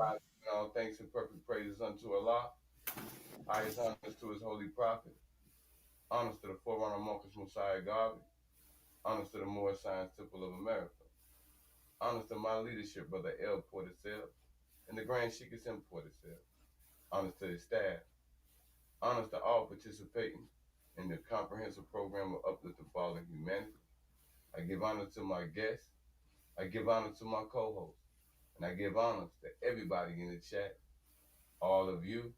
Rise in all thanks and perfect praises unto Allah. Highest honors to his holy prophet. Honors to the forerunner Marcus Messiah Garvey. Honors to the Moorish Science Temple of America. Honors to my leadership, Brother L. Portisel, and the Grand Sheikh M. Portisel. Honors to the staff. Honors to all participating in the comprehensive program of Uplift the Fallen Humanity. I give honor to my guests. I give honor to my co-hosts. And I give honor to everybody in the chat. All of you,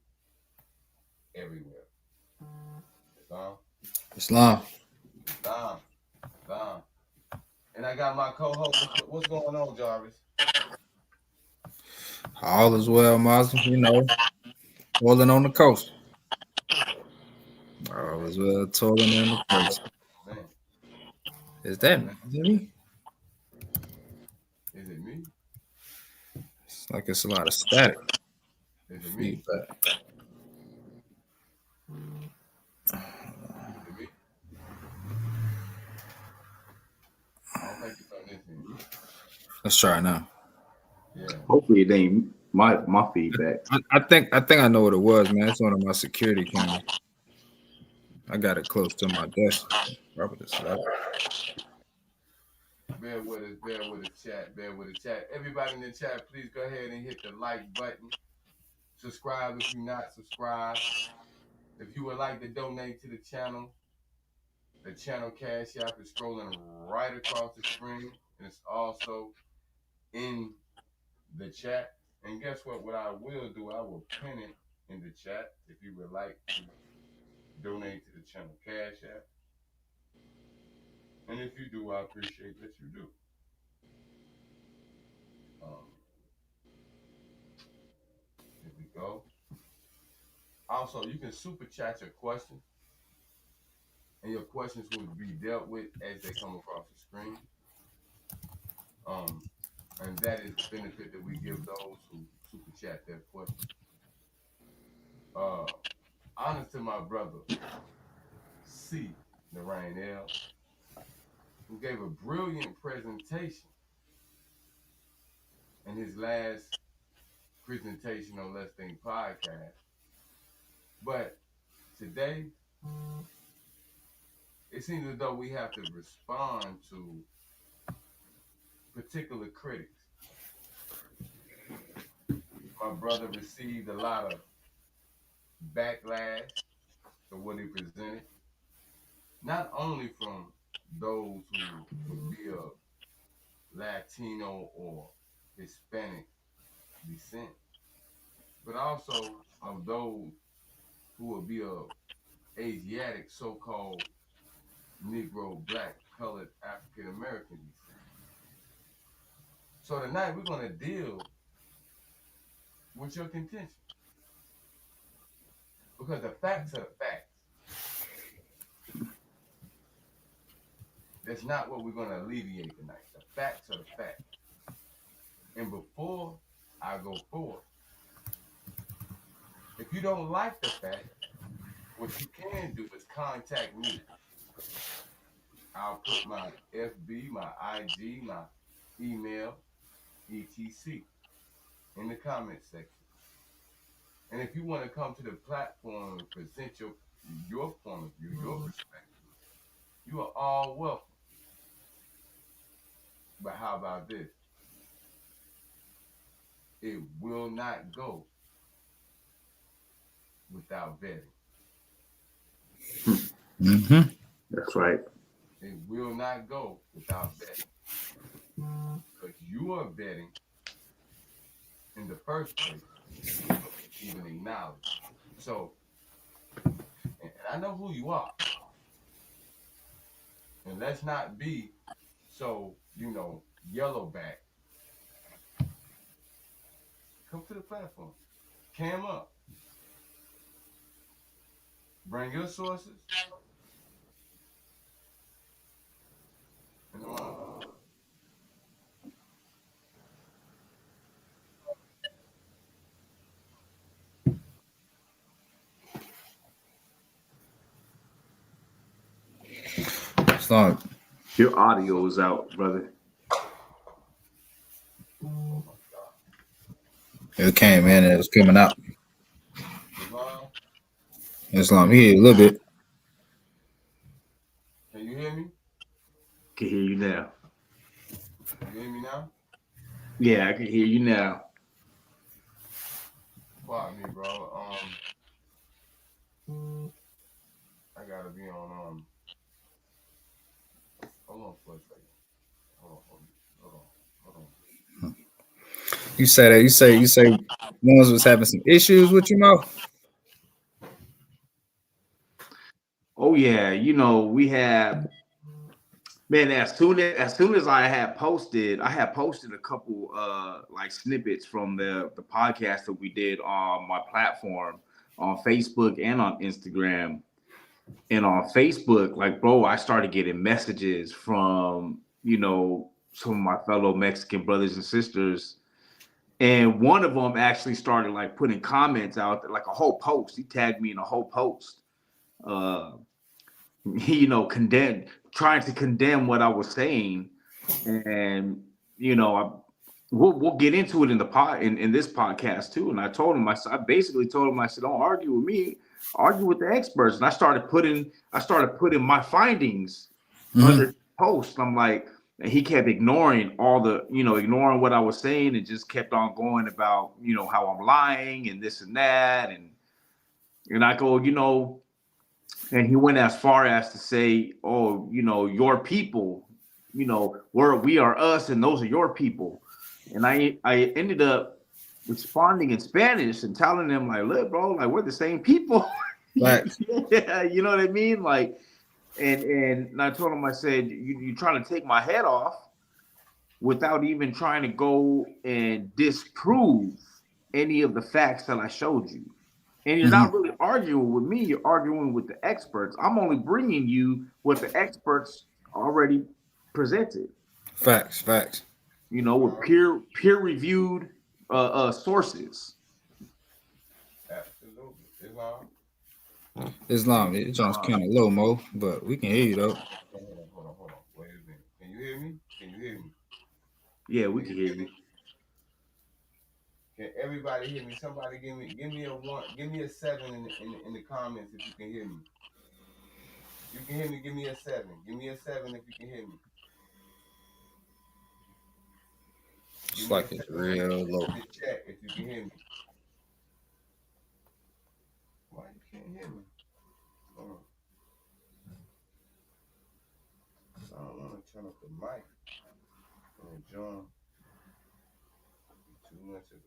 everywhere. Islam, Islam. Islam, Islam. And I got my co-host. What's going on, Jarvis? All is well, Muslim. Toiling on the coast. All is well, toiling on the coast. Man, Is that me? is it me? It's like it's a lot of static. Is it me? Feedback. Is it me? I don't think it's on this end. Let's try it now. Yeah. Hopefully it ain't my feedback. I think I know what it was, man. It's one of my security cameras. I got it close to my desk. Probably just Bear with us, chat. Bear with the chat. Everybody in the chat, please go ahead and hit the like button. Subscribe if you're not subscribed. If you would like to donate to the channel cash app is scrolling right across the screen, and it's also in the chat. And guess what? What I will do, I will pin it in the chat if you would like to donate to the channel cash app. And if you do, I appreciate that you do. Here we go. Also, you can super chat your questions, and your questions will be dealt with as they come across the screen. And that is the benefit that we give those who super chat their questions. Honor to my brother C. Naraine-El, who gave a brilliant presentation in his last presentation on Let's Think podcast. But today, it seems as though we have to respond to particular critics. My brother received a lot of backlash for what he presented, not only from those who would be of Latino or Hispanic descent, but also of those who would be of Asiatic, so-called Negro, Black, Colored, African American descent. So tonight we're going to deal with your contention, because the facts are the facts. That's not what we're going to alleviate tonight. The facts are the facts. And before I go forward, if you don't like the fact, what you can do is contact me. I'll put my FB, my IG, my email, etc. in the comment section. And if you want to come to the platform and present your point of view, your perspective, you are all welcome. But how about this? It will not go without vetting. Mm-hmm. That's right. It will not go without vetting. Because you are vetting in the first place, even acknowledge. So, and I know who you are. And let's not be so, yellowback. Come to the platform. Cam up. Bring your sources. And Start. Your audio is out, brother. oh my God. It came in and it was coming out. Islam, Islam, here a little bit. can you hear me? Can hear you now. Can you hear me now? Yeah, I can hear you now. Pardon me, bro. I gotta be on. Hold on for a second. Hold on. You say that. You say ones was having some issues with you, Mo. Oh yeah, you know we have. Man, as soon as I had posted a couple like snippets from the podcast that we did on my platform on Facebook and on Instagram. And on Facebook, like bro, I started getting messages from, you know, some of my fellow Mexican brothers and sisters. And one of them actually started like putting comments out there, like a whole post. He tagged me in a whole post. Uh you know, trying to condemn what I was saying. And you know, we'll get into it in the in this podcast too. And I told him, I basically told him, I said, don't argue with me, argue with the experts. And I started putting my findings under post. I'm like, and he kept ignoring ignoring what I was saying and just kept on going about, you know, how I'm lying and this and that. And I go, you know, and he went as far as to say, "Oh, you know, your people, you know, we are us, and those are your people." And I ended up responding in Spanish and telling them like, "Look, bro, like we're the same people." Right. Yeah, you know what I mean? Like, and I told him, I said, "You trying to take my head off without even trying to go and disprove any of the facts that I showed you." And you're not really arguing with me, you're arguing with the experts. I'm only bringing you what the experts already presented, Facts. you know, with peer reviewed sources. Absolutely. Islam. Islam, it sounds kind of low, Mo, but we can hear you though. Hold on. Wait a minute. Can you hear me? Yeah, we can hear you. Can everybody hear me? Somebody give me a 1, give me a 7 in the comments if you can hear me. If you can hear me, give me a 7. Give me a 7 if you can hear me. It's like it's real low. In the chat if you can hear me. Why you can't hear me? Hold on. I don't want to turn up the mic. John. Too much of it.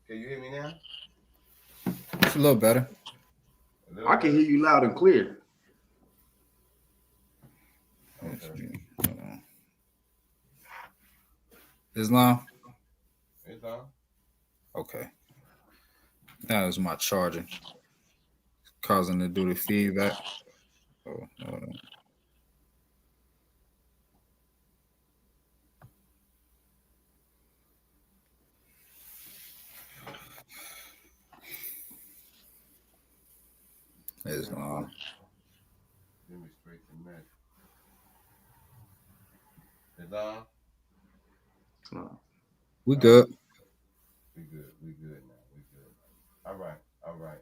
Can you hear me now? It's a little better. I can hear you loud and clear. Okay. Islam? Islam? Okay. That was my charger. Causing to do the feedback. Oh, hold on. Islam. Let me straight to match. Islam? We good. We good now. All right.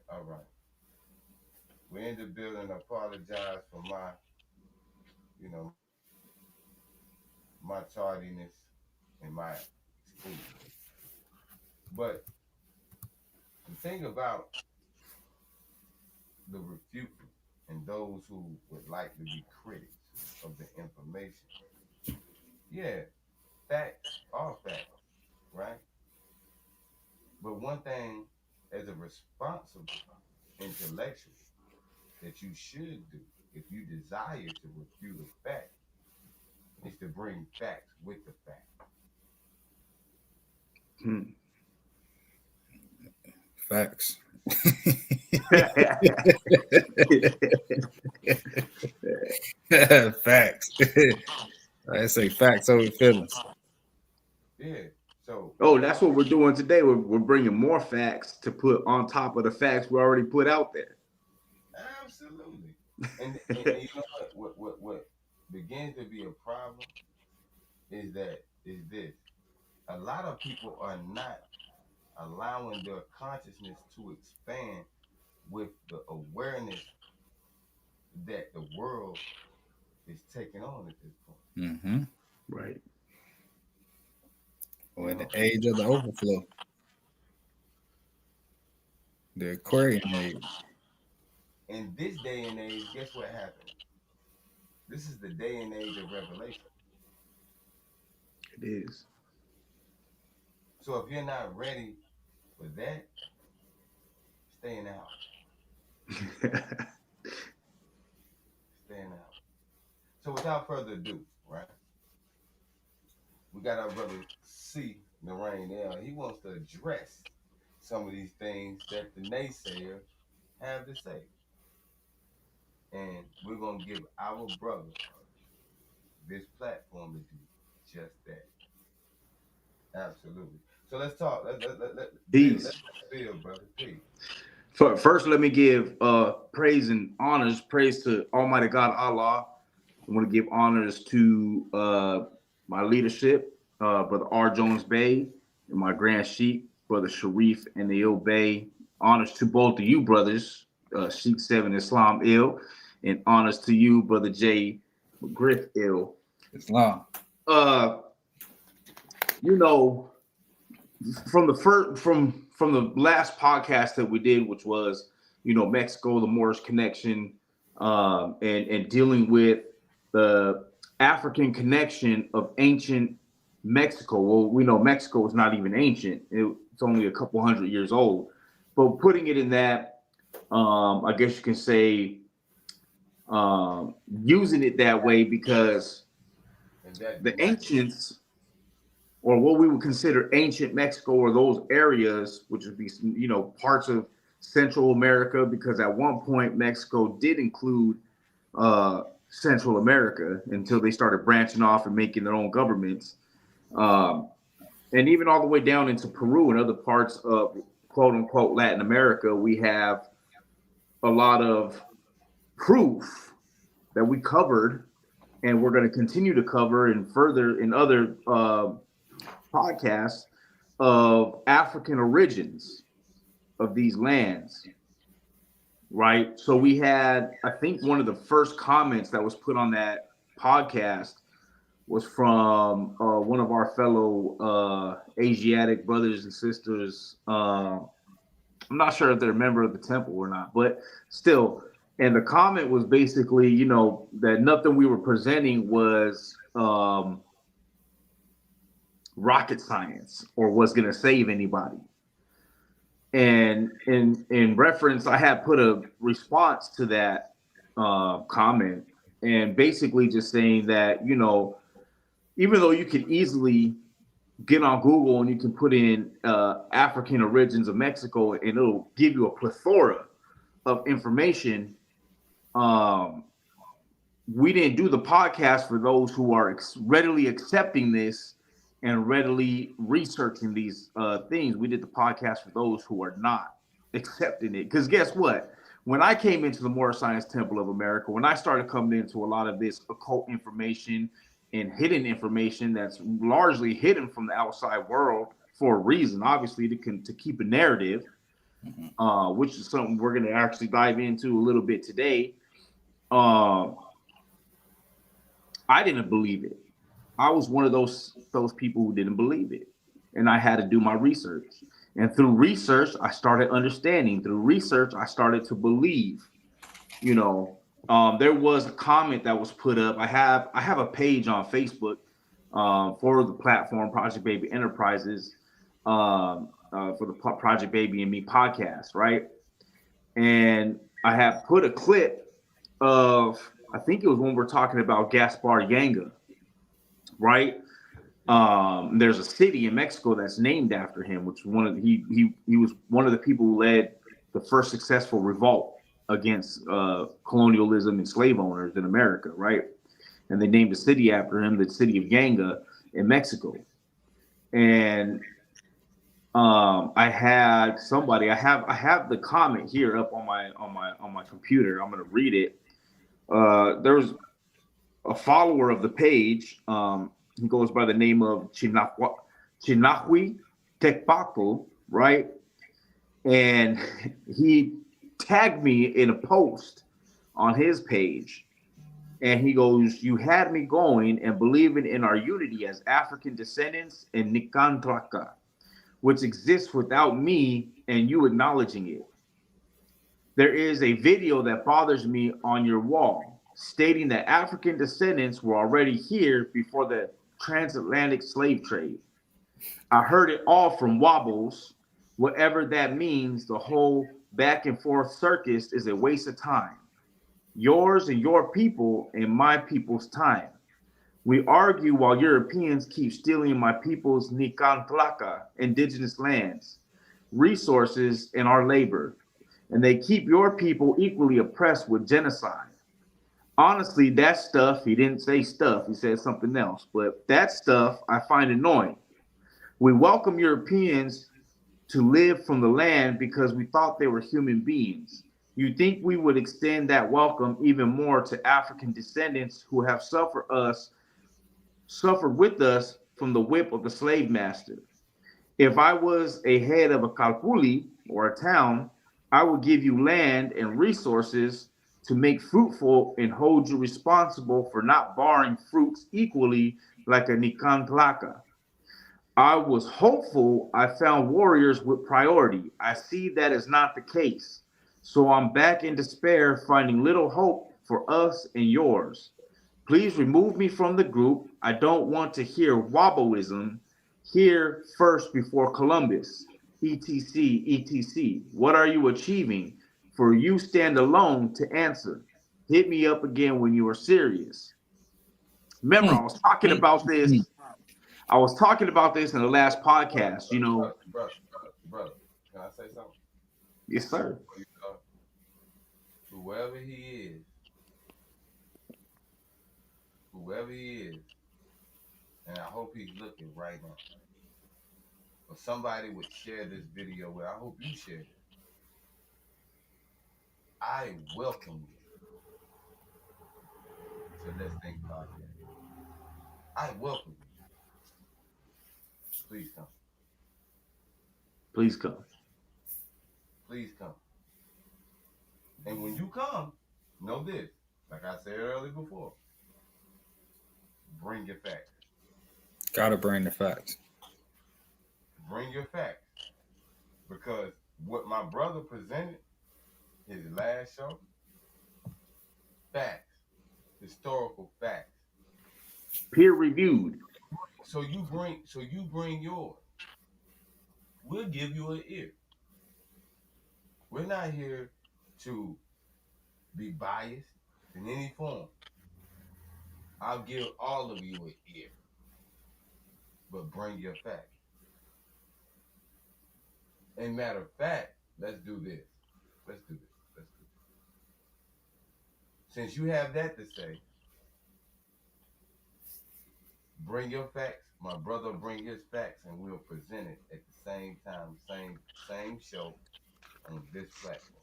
We're in the building. I apologize for my, you know, my tardiness and my exclusion. But the thing about the refuting and those who would like to be critics of the information, yeah, facts are facts, right? But one thing as a responsible intellectual that you should do if you desire to refute a fact is to bring facts with the fact. Facts. Facts. I say facts over feelings. Yeah. So. Oh, that's what we're doing today. We're bringing more facts to put on top of the facts we already put out there. Absolutely. And you know what begins to be a problem is this. A lot of people are not allowing their consciousness to expand with the awareness that the world is taking on at this point. Mm-hmm. Right. We're You in the know, age of the overflow, the Aquarian age. in this day and age, guess what happened? This is the day and age of revelation. It is. So if you're not ready for that, stay in the house. Stay in the house. So without further ado, right? We got our brother C. Naraine-El. He wants to address some of these things that the naysayers have to say. And we're going to give our brother this platform to do just that. Absolutely. So let's talk. Peace. Let's feel, brother. Peace. First, let me give praise and honors. Praise to Almighty God Allah. I want to give honors to my leadership, Brother R. Jones Bay, and my Grand Sheik, Brother Sharif and the Il Bay. Honors to both of you brothers, Sheik 7 Islam Il, and honors to you, Brother J. McGriff Il. Islam. You know, from the last podcast that we did, which was, you know, Mexico, the Moorish connection, and dealing with the African connection of ancient Mexico. Well, we know Mexico is not even ancient; it's only a couple hundred years old. But putting it in that, I guess you can say, using it that way because the ancients, or what we would consider ancient Mexico, or those areas, which would be, you know, parts of Central America, because at one point Mexico did include Central America until they started branching off and making their own governments, and even all the way down into Peru and other parts of quote unquote Latin America. We have a lot of proof that we covered, and we're going to continue to cover and further in other podcasts of African origins of these lands, right? So we had, I think one of the first comments that was put on that podcast was from one of our fellow Asiatic brothers and sisters. I'm not sure if they're a member of the temple or not, but still. And the comment was basically, you know, that nothing we were presenting was rocket science or was going to save anybody. And in reference, I had put a response to that comment, and basically just saying that, you know, even though you could easily get on Google and you can put in African origins of Mexico and it'll give you a plethora of information, we didn't do the podcast for those who are readily accepting this and readily researching these things. We did the podcast for those who are not accepting it. Because guess what? When I came into the Moorish Science Temple of America, when I started coming into a lot of this occult information and hidden information that's largely hidden from the outside world for a reason, obviously to keep a narrative, which is something we're going to actually dive into a little bit today. I didn't believe it. I was one of those people who didn't believe it, and I had to do my research. And through research, I started understanding. Through research, I started to believe. You know, there was a comment that was put up. I have a page on Facebook for the platform Project Baby Enterprises, for the Project Baby and Me podcast, right? And I have put a clip of, I think it was when we're talking about Gaspar Yanga, right? There's a city in Mexico that's named after him, which he was one of the people who led the first successful revolt against colonialism and slave owners in America, right? And they named a city after him, the city of Yanga in Mexico. And I have the comment here up on my computer. I'm gonna read it. There was a follower of the page. He goes by the name of Chinahui Tecpaco, right? And he tagged me in a post on his page. And he goes, "You had me going and believing in our unity as African descendants in Nicantraca, which exists without me and you acknowledging it. There is a video that bothers me on your wall, stating that African descendants were already here before the transatlantic slave trade. I heard it all from Wobbles. Whatever that means, the whole back and forth circus is a waste of time. Yours and your people and my people's time. We argue while Europeans keep stealing my people's Nicantraca, indigenous lands, resources, and our labor. And they keep your people equally oppressed with genocide. Honestly, that stuff," he didn't say stuff, he said something else, "but that stuff I find annoying. We welcome Europeans to live from the land because we thought they were human beings. You think we would extend that welcome even more to African descendants who have suffered with us from the whip of the slave master. If I was a head of a calpuli or a town, I would give you land and resources to make fruitful and hold you responsible for not barring fruits equally like a Nicantraca. I was hopeful I found warriors with priority. I see that is not the case. So I'm back in despair, finding little hope for us and yours. Please remove me from the group. I don't want to hear wobbleism. Here first before Columbus. ETC, ETC. What are you achieving? For you stand alone to answer. Hit me up again when you are serious." Remember, I was talking about this. I was talking about this in the last podcast. You know, brother, can I say something? yes, sir. Whoever he is, and I hope he's looking right now, or somebody would share this video with, I hope you share it. I welcome you to Let's Think Podcast. I welcome you. Please come. Please come. Please come. And when you come, know this, like I said earlier before, bring your facts. Gotta bring the facts. Bring your facts. Because what my brother presented, his last show, facts, historical facts. Peer reviewed. So you bring yours. We'll give you an ear. We're not here to be biased in any form. I'll give all of you an ear. But bring your facts. And matter of fact, let's do this. Since you have that to say, bring your facts. My brother will bring his facts, and we'll present it at the same time, same show on this platform.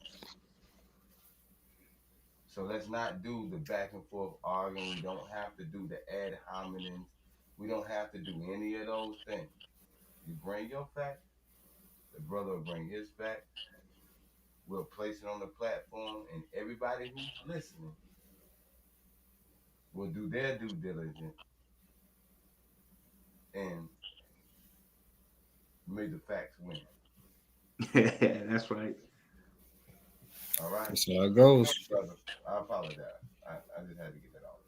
So let's not do the back and forth arguing. We don't have to do the ad hominems. We don't have to do any of those things. You bring your facts. The brother will bring his facts. We'll place it on the platform, and everybody who's listening will do their due diligence and may the facts win. That's right. All right. That's how it goes. Brother, I apologize. I just had to get that out.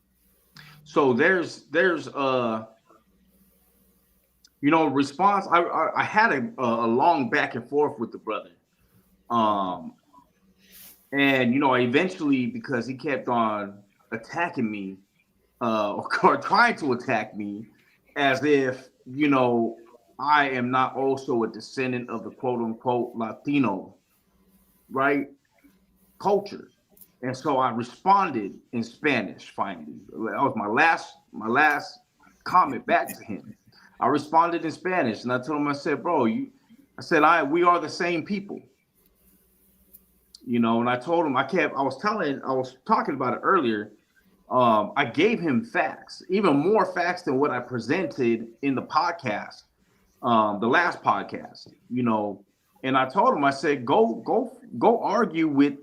So there's response. I had a long back and forth with the brother. And eventually, because he kept on attacking me, or trying to attack me, as if I am not also a descendant of the quote unquote Latino, right, culture. And so I responded in Spanish. Finally, that was my last comment back to him. I responded in Spanish, and I told him, I said, "Bro, we are the same people." And I told him, I was talking about it earlier. I gave him facts, even more facts than what I presented in the podcast. the last podcast, and I told him, I said, go argue with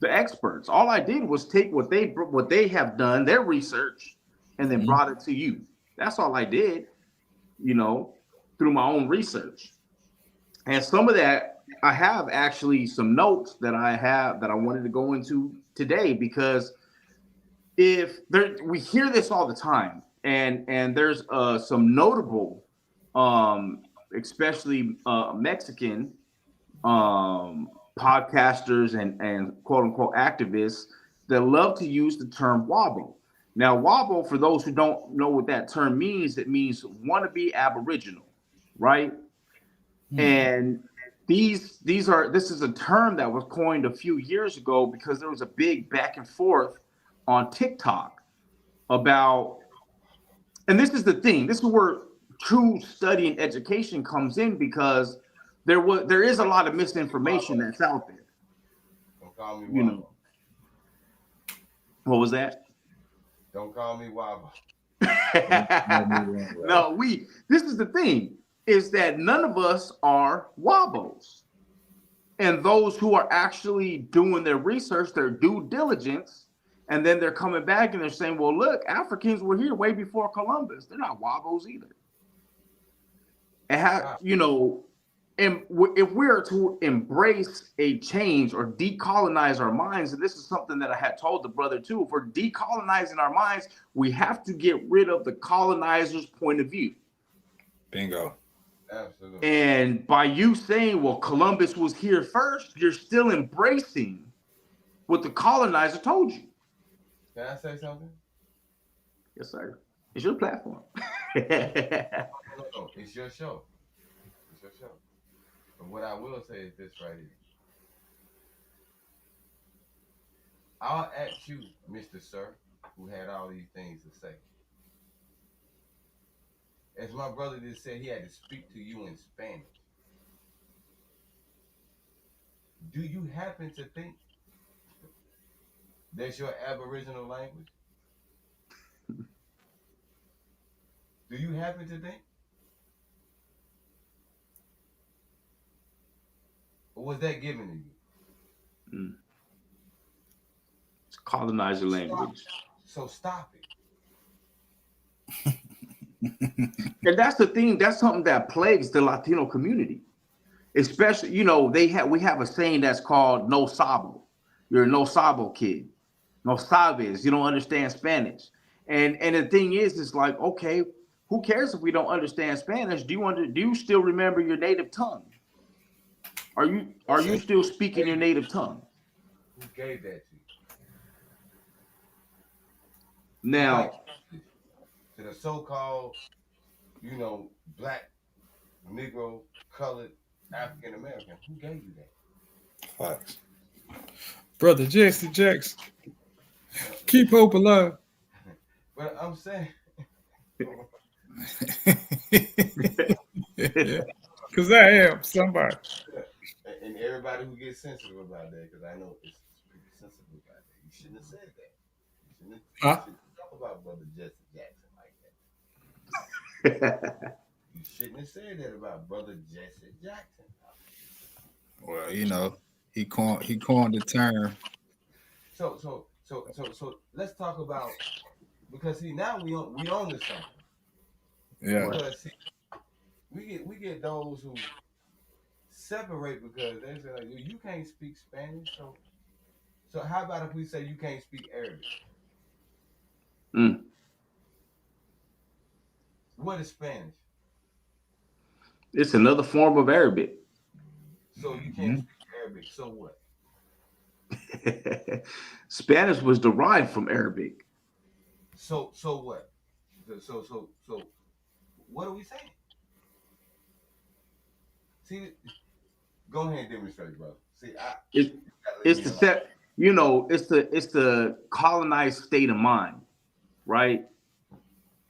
the experts. All I did was take what they have done, their research, and then brought it to you. That's all I did, through my own research. And some of that, I have actually some notes that I wanted to go into today, because we hear this all the time, and there's some notable, especially Mexican podcasters and quote unquote activists that love to use the term wobble. Now, wobble, for those who don't know what that term means, it means wannabe Aboriginal, right? And this is a term that was coined a few years ago because there was a big back and forth on TikTok about, and this is the thing, this is where true study and education comes in, because there is a lot of misinformation that's out there. Don't call me Wabba. What was that? Don't call me Wabba. No, this is the thing, is that none of us are Wabbos. And those who are actually doing their research, their due diligence, and then they're coming back and they're saying, well, look, Africans were here way before Columbus. They're not Wabbos either. And and if we're to embrace a change or decolonize our minds, and this is something that I had told the brother too, if we're decolonizing our minds, we have to get rid of the colonizer's point of view. Bingo. Absolutely. And by you saying, well, Columbus was here first, you're still embracing what the colonizer told you. Can I say something? Yes, sir. It's your platform. No, it's your show. It's your show. But what I will say is this right here. I'll ask you, Mr. Sir, who had all these things to say. As my brother just said, he had to speak to you in Spanish. Do you happen to think that's your Aboriginal language? Do you happen to think? Or was that given to you? It's colonizer language. So stop it. And that's the thing. That's something that plagues the Latino community. Especially, we have a saying that's called no sabo. You're a no sabo kid. No sabes. You don't understand Spanish. And the thing is, it's like, okay, who cares if we don't understand Spanish? Do you still remember your native tongue? Are you still speaking your native tongue? Who gave that to you? Now, to the so-called, black, Negro, colored, African American, who gave you that? Facts. Brother Jackson, keep hope alive. But I'm saying, because I am somebody. and everybody who gets sensitive about that, because I know it's pretty sensitive about that. You shouldn't have said that. You shouldn't talk about Brother Jesse Jackson like that. You shouldn't have said that about Brother Jesse Jackson. Well, he coined the term. So let's talk about, because now we own this something. Yeah. Because we get those who separate because they say like, you can't speak Spanish, so how about if we say you can't speak Arabic? What is Spanish? It's another form of Arabic. So you can't speak Arabic, so what? Spanish was derived from Arabic. So what? So what are we saying? See, go ahead and demonstrate, brother. See, it's the colonized state of mind, right?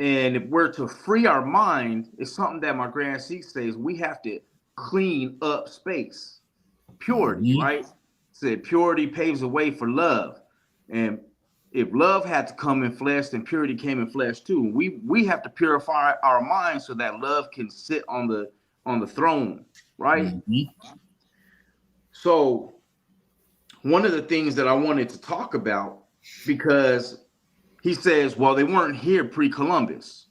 And if we're to free our mind, it's something that my Grand Sheik says we have to clean up space. Purity, right? Said purity paves the way for love. And if love had to come in flesh, then purity came in flesh too. We have to purify our minds so that love can sit on the throne, right? Mm-hmm. So one of the things that I wanted to talk about, because he says, well, they weren't here pre-Columbus.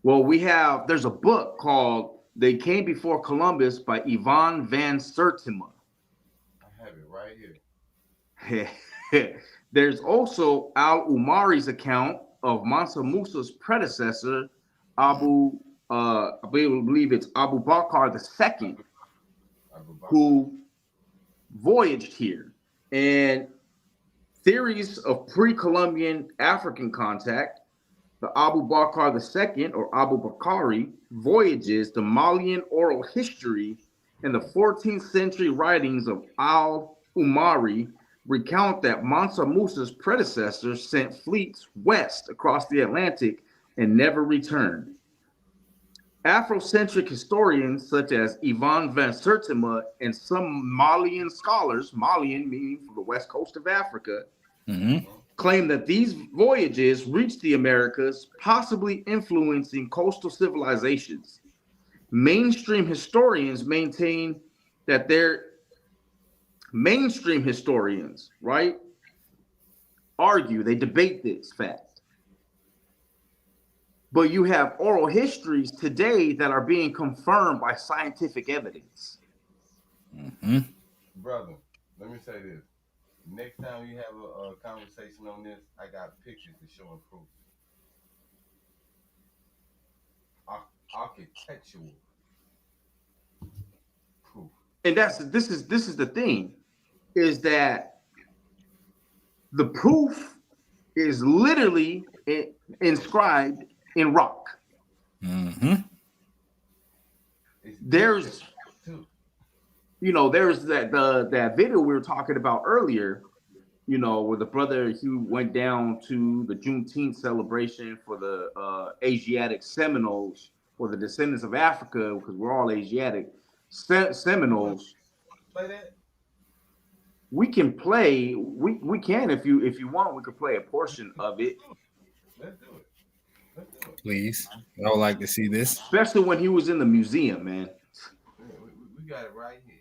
Well, there's a book called They Came Before Columbus by Ivan van Sertima. I have it right here. There's also al-Umari's account of Mansa Musa's predecessor, I believe it's Abu Bakr II, who voyaged here. And theories of pre-Columbian African contact, the Abu Bakr II or Abu Bakari voyages, the Malian oral history, and the 14th century writings of al-Umari recount that Mansa Musa's predecessor sent fleets west across the Atlantic and never returned. Afrocentric historians such as Ivan van Sertima and some Malian scholars, Malian meaning from the west coast of Africa, claim that these voyages reached the Americas, possibly influencing coastal civilizations. Mainstream historians maintain that right, argue, they debate this fact. But you have oral histories today that are being confirmed by scientific evidence. Brother, let me say this. Next time you have a conversation on this, I got pictures to show and proof. Architectural proof. And this is the thing, is that the proof is literally inscribed in rock. There's that video we were talking about earlier, where the brother, he went down to the Juneteenth celebration for the Asiatic Seminoles, or the descendants of Africa, because we're all Asiatic Seminoles. Play that? We can play. We can, if you want. We could play a portion of it. Let's do it. Please, I would like to see this, especially when he was in the museum, man. We got it right here.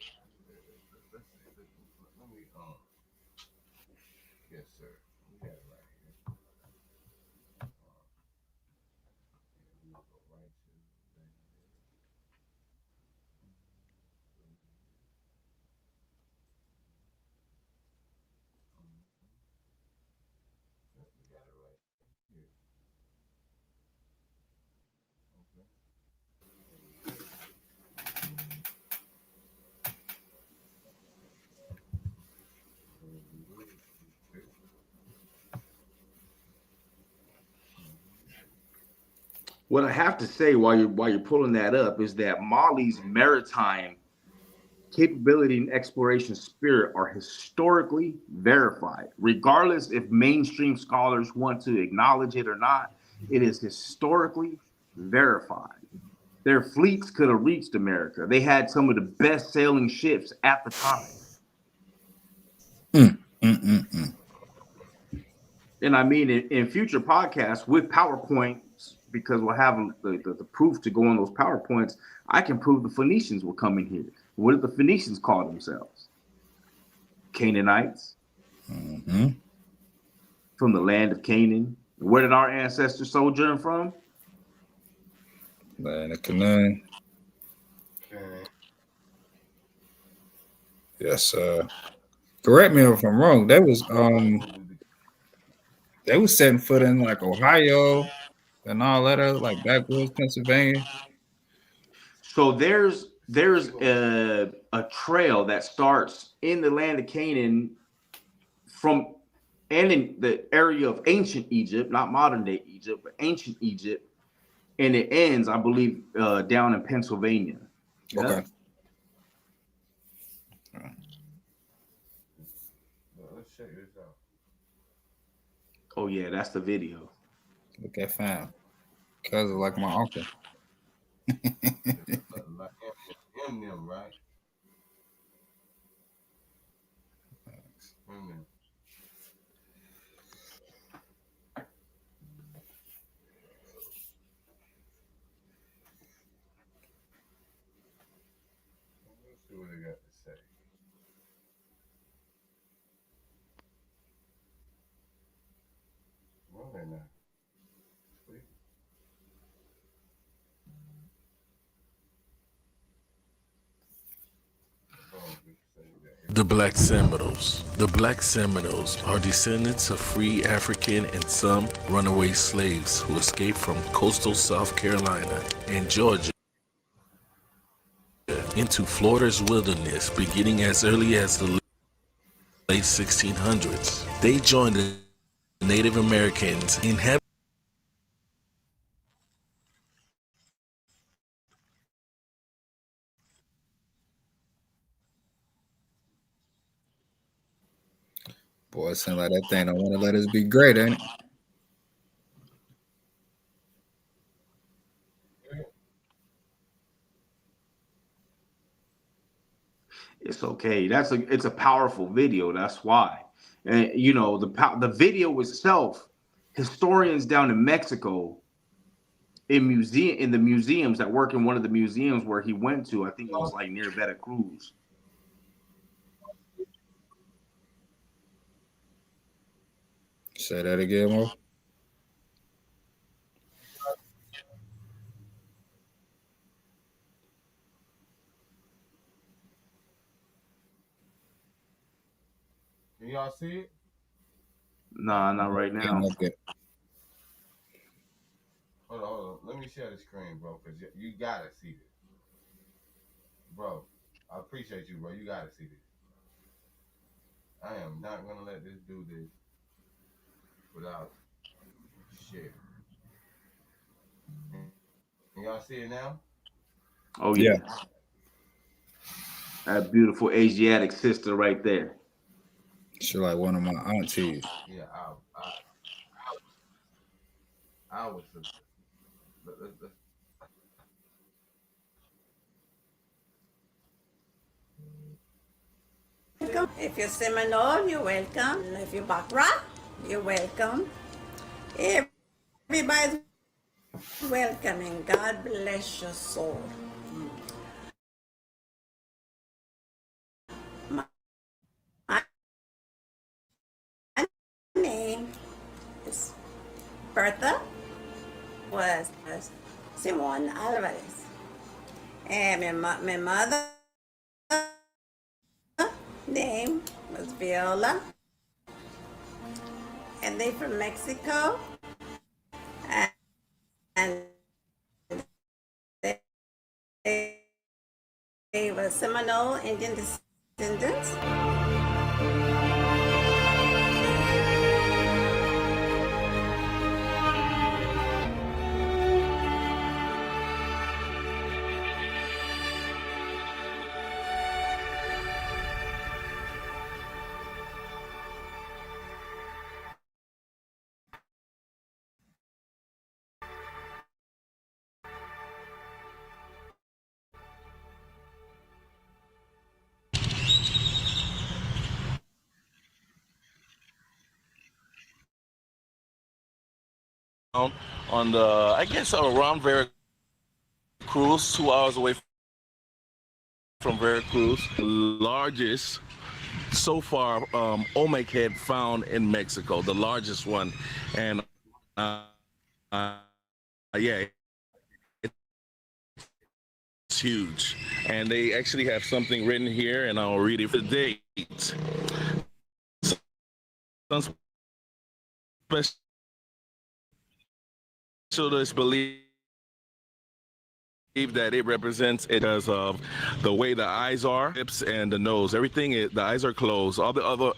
Let me yes, sir. We got it right here. What I have to say while you're pulling that up is that Mali's maritime capability and exploration spirit are historically verified. Regardless if mainstream scholars want to acknowledge it or not, it is historically verified. Their fleets could have reached America. They had some of the best sailing ships at the time. And I mean, in future podcasts with PowerPoints, because we'll have the proof to go on those PowerPoints, I can prove the Phoenicians were coming here. What did the Phoenicians call themselves? Canaanites. From the land of Canaan. Where did our ancestors sojourn from? Land of Canaan. Yes, correct me if I'm wrong. They was setting foot in like Ohio and all that other, like backwoods Pennsylvania. So there's a trail that starts in the land of Canaan and in the area of ancient Egypt, not modern day Egypt, but ancient Egypt, and it ends, I believe, down in Pennsylvania. Yeah? Okay. Let's check this out. Oh yeah, that's the video. Look at fam. Cousin like my uncle. Like them, right? Very nice. Sweet. Boom, we can say that. The Black Seminoles. The Black Seminoles are descendants of free African and some runaway slaves who escaped from coastal South Carolina and Georgia into Florida's wilderness beginning as early as the late 1600s. They joined the Native Americans inhabiting Boy, it sounds like that thing don't want to let us be great, ain't it? It's okay. It's a powerful video. That's why. And you know, the video itself, historians down in Mexico in the museums that work in one of the museums where he went to, I think it was like near Veracruz. Say that again, Mo. Can y'all see it? Nah, not right now. Okay. Hold on. Let me share the screen, bro, because you gotta see this. Bro, I appreciate you, bro. You gotta see this. I am not gonna let this do this without shit. Can y'all see it now? Oh yeah. That beautiful Asiatic sister right there. She's like one of my aunties. Yeah, I was. If you're Seminole, you're welcome. If you're Bakra, you're welcome. Everybody's welcome, and God bless your soul. My name is Bertha, was Simon Alvarez, and my mother name was Viola, and they from Mexico, and they were Seminole Indian descendants. on the, I guess around Veracruz, 2 hours away from Veracruz, largest so far Olmec head found in Mexico, the largest one, and yeah, it's huge. And they actually have something written here, and I'll read it for the date. Some specialists believe that it represents it because of the way the eyes are, lips, and the nose. Everything, the eyes are closed. All the other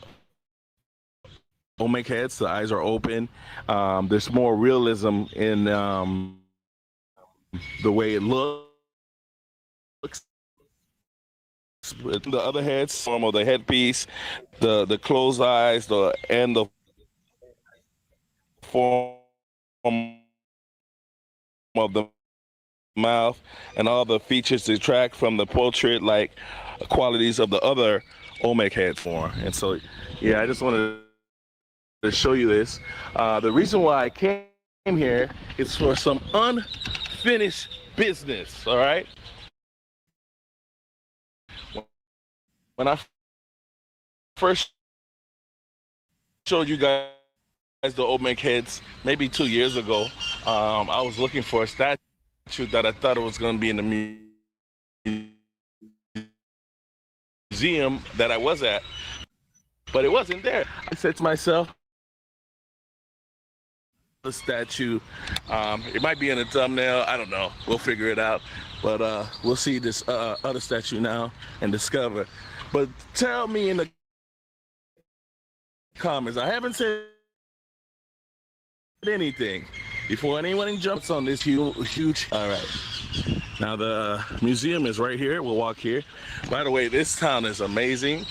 Olmec heads, the eyes are open. There's more realism in the way it looks. The other heads, form of the headpiece, the closed eyes, and the form of the mouth, and all the features detract from the portrait-like qualities of the other Olmec head form. And so, yeah, I just wanted to show you this. The reason why I came here is for some unfinished business, all right? When I first showed you guys the Olmec heads maybe 2 years ago. I was looking for a statue that I thought it was going to be in the museum that I was at, but it wasn't there. I said to myself, the statue, it might be in a thumbnail, I don't know, we'll figure it out, but we'll see this other statue now and discover. But tell me in the comments, I haven't said anything before anyone jumps on this huge. All right, now the museum is right here. We'll walk here. By the way, this town is amazing.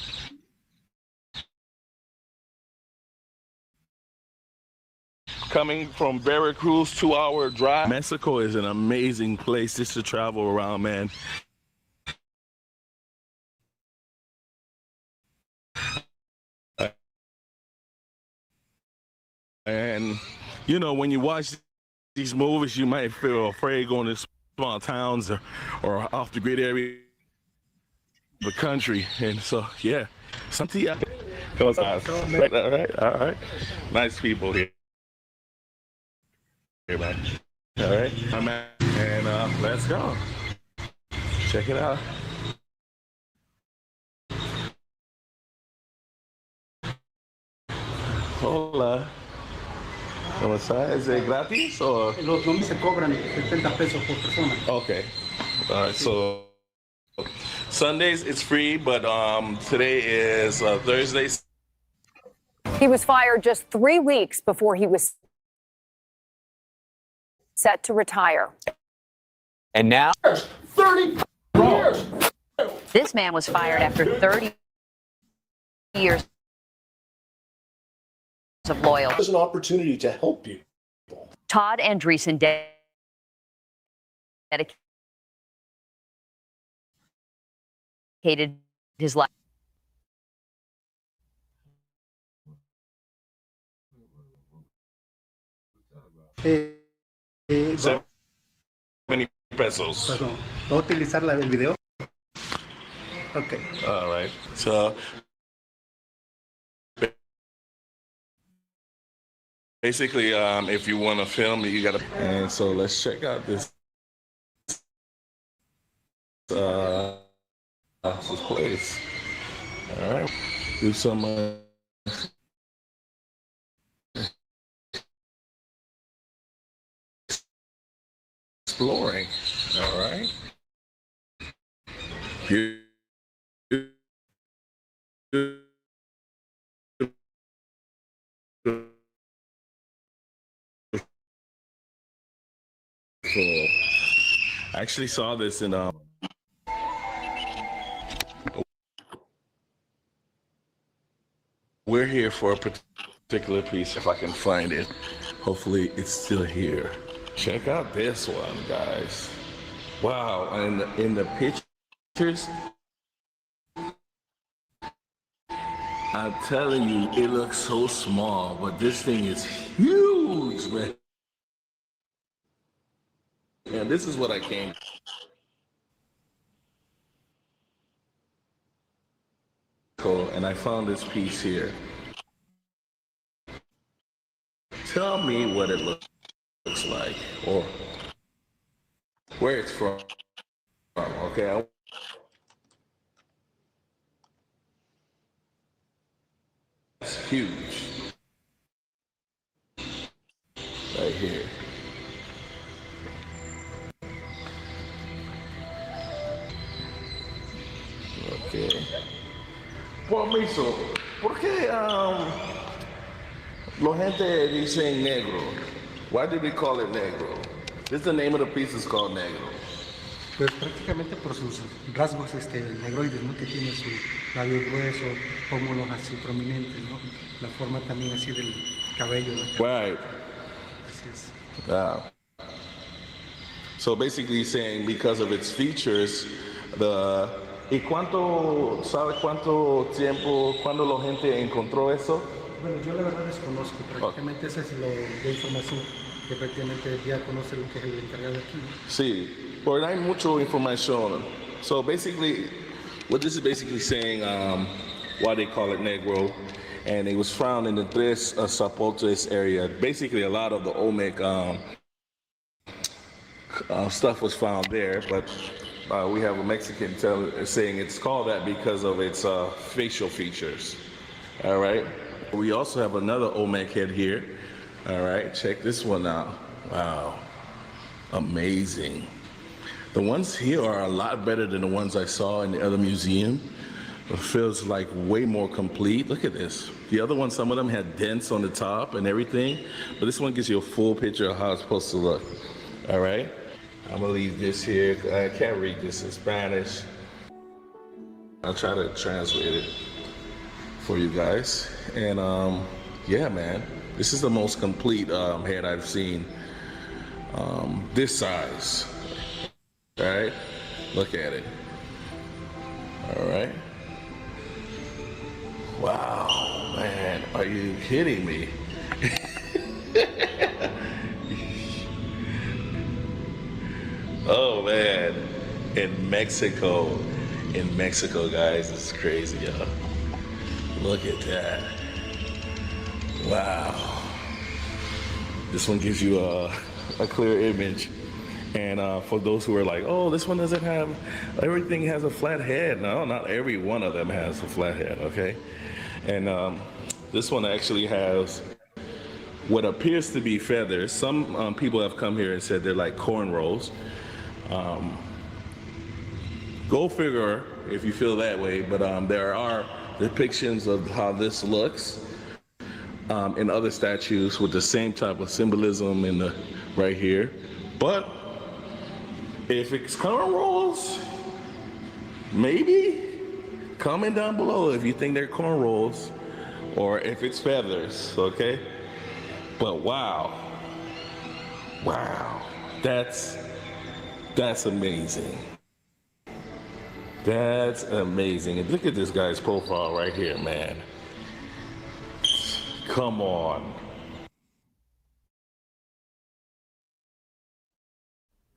Coming from Veracruz, 2-hour drive. Mexico is an amazing place just to travel around, man. And you know, when you watch these movies, you might feel afraid going to small towns or off the grid area of the country. And so, yeah, something. Come on, all right. Nice people here, man. All right, and let's go. Check it out. Hola. ¿Cómo está? ¿Es gratis o? Los nomis se cobran 70 pesos por persona. Okay. All right. So Sundays it's free, but today is Thursday. He was fired just 3 weeks before he was set to retire. And now 30 years. This man was fired after 30 years of loyalty. There's an opportunity to help people. Todd Andreessen dedicated his life. So many pesos. Perdón, ¿puedo utilizar el video? Okay. All right. So basically, if you want to film, you gotta. And so let's check out this place. All right. Do some exploring. All right. Cool. I actually saw this in we're here for a particular piece, if I can find it. Hopefully it's still here. Check out this one, guys. Wow, and in the pictures, I'm telling you, it looks so small, but this thing is huge, man. And this is what I came. Cool, and I found this piece here. Tell me what it looks like, or where it's from. Okay. It's huge. Right here. Okay. Permiso, ¿por qué la gente dice negro? Why did we call it negro? This is the name of the piece, is called negro. Pues prácticamente por sus rasgos negroides, ¿no? Que tiene su labio grueso, pómulos así prominentes, ¿no? La forma también así del cabello. Right. Así es. So basically saying because of its features, ¿y sabe cuánto tiempo, cuándo la gente encontró eso? Bueno, yo la verdad desconozco, prácticamente esa es la información que prácticamente ya conoce lo que es el encargado aquí. Sí, pero hay mucha información. So basically, what this is basically saying, why they call it negro, and it was found in the Tres Zapotes area. Basically, a lot of the Olmec stuff was found there, but we have a Mexican saying it's called that because of its facial features. All right. We also have another Olmec head here. All right, check this one out. Wow, amazing. The ones here are a lot better than the ones I saw in the other museum. It feels like way more complete. Look at this. The other one, some of them had dents on the top and everything, but this one gives you a full picture of how it's supposed to look. All right, I'm gonna leave this here. I can't read this in Spanish. I'll try to translate it for you guys. And yeah, man, this is the most complete head I've seen this size. All right, look at it. All right. Wow, man, are you kidding me? Oh man, in Mexico, guys, it's crazy, y'all. Look at that. Wow. This one gives you a clear image. And for those who are like, oh, this one doesn't have, everything has a flat head. No, not every one of them has a flat head, okay? And this one actually has what appears to be feathers. Some people have come here and said they're like cornrows. Go figure if you feel that way, but there are depictions of how this looks in other statues with the same type of symbolism in the right here. But if it's cornrows, maybe comment down below if you think they're cornrows or if it's feathers, okay? But wow, that's amazing. That's amazing. And look at this guy's profile right here, man. Come on.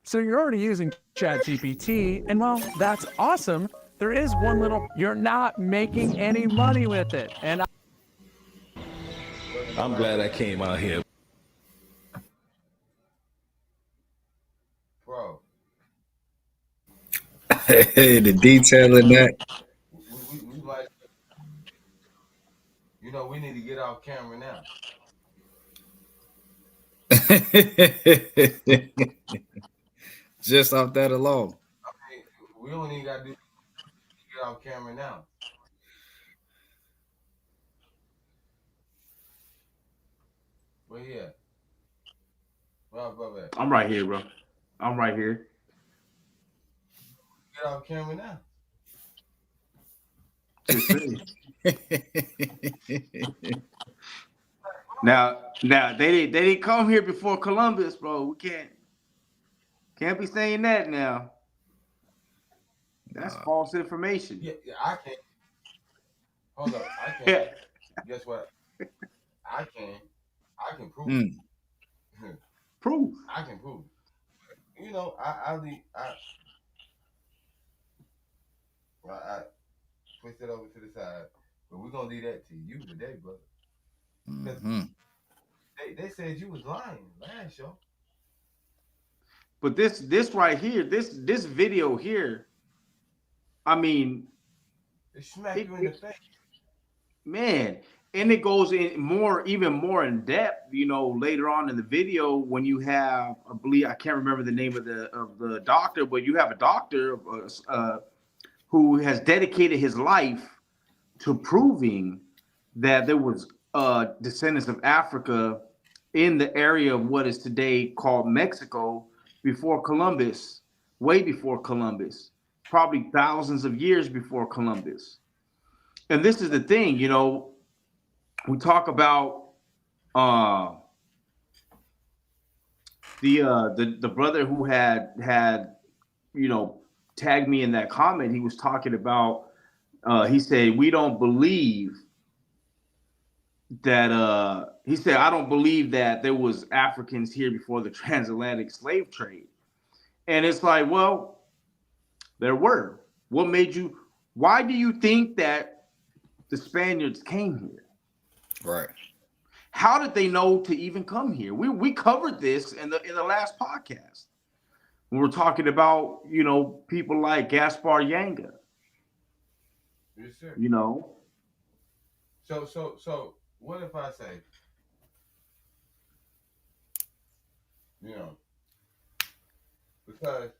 So you're already using ChatGPT, and well, that's awesome. There is one little, you're not making any money with it. And I'm glad I came out here. Bro. Hey, the detail in that. We might, you know, we need to get off camera now. Just off that alone. I mean, we don't even got to get off camera now. Where he at? Where our brother at? I'm right here, bro. I'm right here. Get off camera now. Now they didn't come here before Columbus, bro. We can't be saying that now. That's false information. Yeah, I can't. Hold up, I can't. Guess what? I can prove it. Proof. I can prove it. You know, I twist it over to the side, but we're gonna leave that to you today, brother. They said you was lying last show. But this right here, this video here, I mean, it smacked you in the face, man. And it goes in even more in depth, you know, later on in the video when you have, I believe, I can't remember the name of the doctor, but you have a doctor who has dedicated his life to proving that there was descendants of Africa in the area of what is today called Mexico before Columbus, way before Columbus, probably thousands of years before Columbus. And this is the thing, you know, we talk about the brother who had you know tagged me in that comment. He was talking about he said we don't believe that he said I don't believe that there was Africans here before the transatlantic slave trade. And it's like, well, there were. What made you, why do you think that the Spaniards came here? Right. How did they know to even come here? We covered this in the last podcast. We were talking about, you know, people like Gaspar Yanga. Yes, sir. You know. So what if I say, you know, because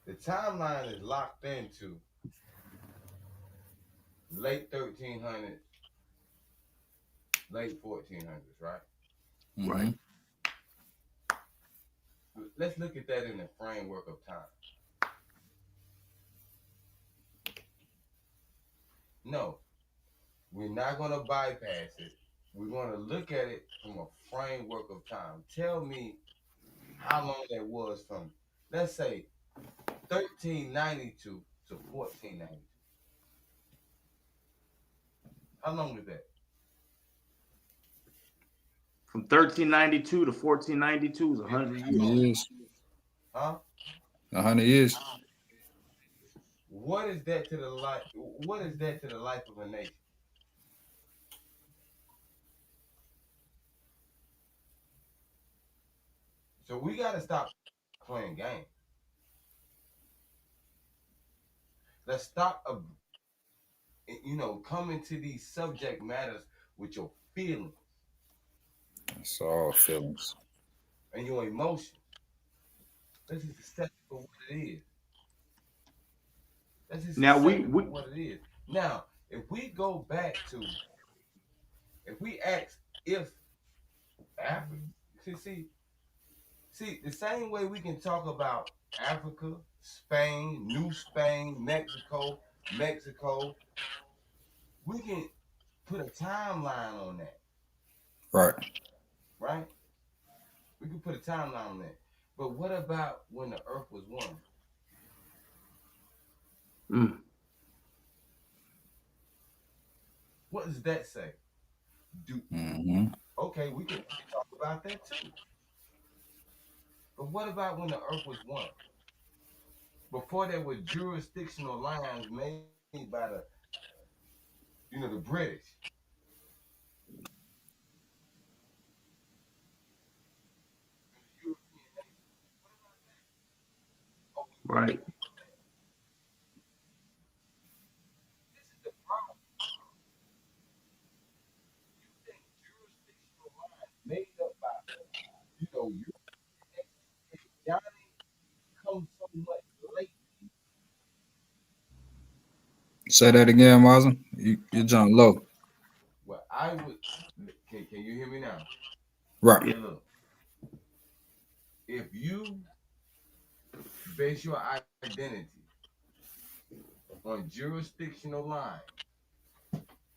the timeline is locked into late 1300s, late 1400s, right? Mm-hmm. Right. Let's look at that in the framework of time. No, we're not going to bypass it. We're going to look at it from a framework of time. Tell me how long that was from, let's say, 1392 to 1492. How long is that? From 1392 to 1492 is 100 years. Huh? 100 years. What is that to the life? What is that to the life of a nation? So we got to stop playing games. Let's stop, coming to these subject matters with your feelings It's all feelings. and your emotions. Let's just accept it for what it is. Let's just Now accept it for what it is. Now, if we go back to, if we ask if Africa, see, the same way we can talk about Africa, Spain, New Spain, Mexico, we can put a timeline on that. Right. Right? We can put a timeline on that. But what about when the earth was one? What does that say? Okay, we can talk about that too. But what about when the earth was one? Before there were jurisdictional lines made by the British. Right. This is the problem. You think jurisdictional lines made up by, Johnny comes so much late. Say that again, Mazen. You jumped low. Well, I would. Can you hear me now? Right. Yeah, look. If you base your identity on jurisdictional lines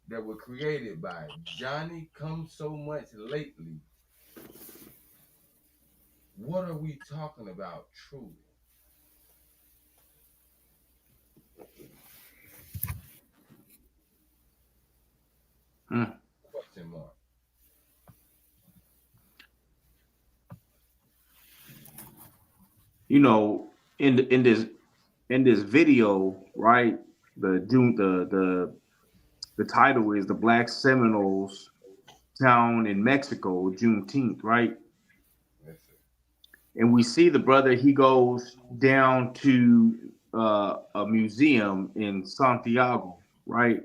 that were created by Johnny come so much lately, what are we talking about truly? Question mark. You know, in this video, right? The title is the Black Seminoles town in Mexico, Juneteenth, right? Yes, sir. And we see the brother, he goes down to a museum in Santiago, right?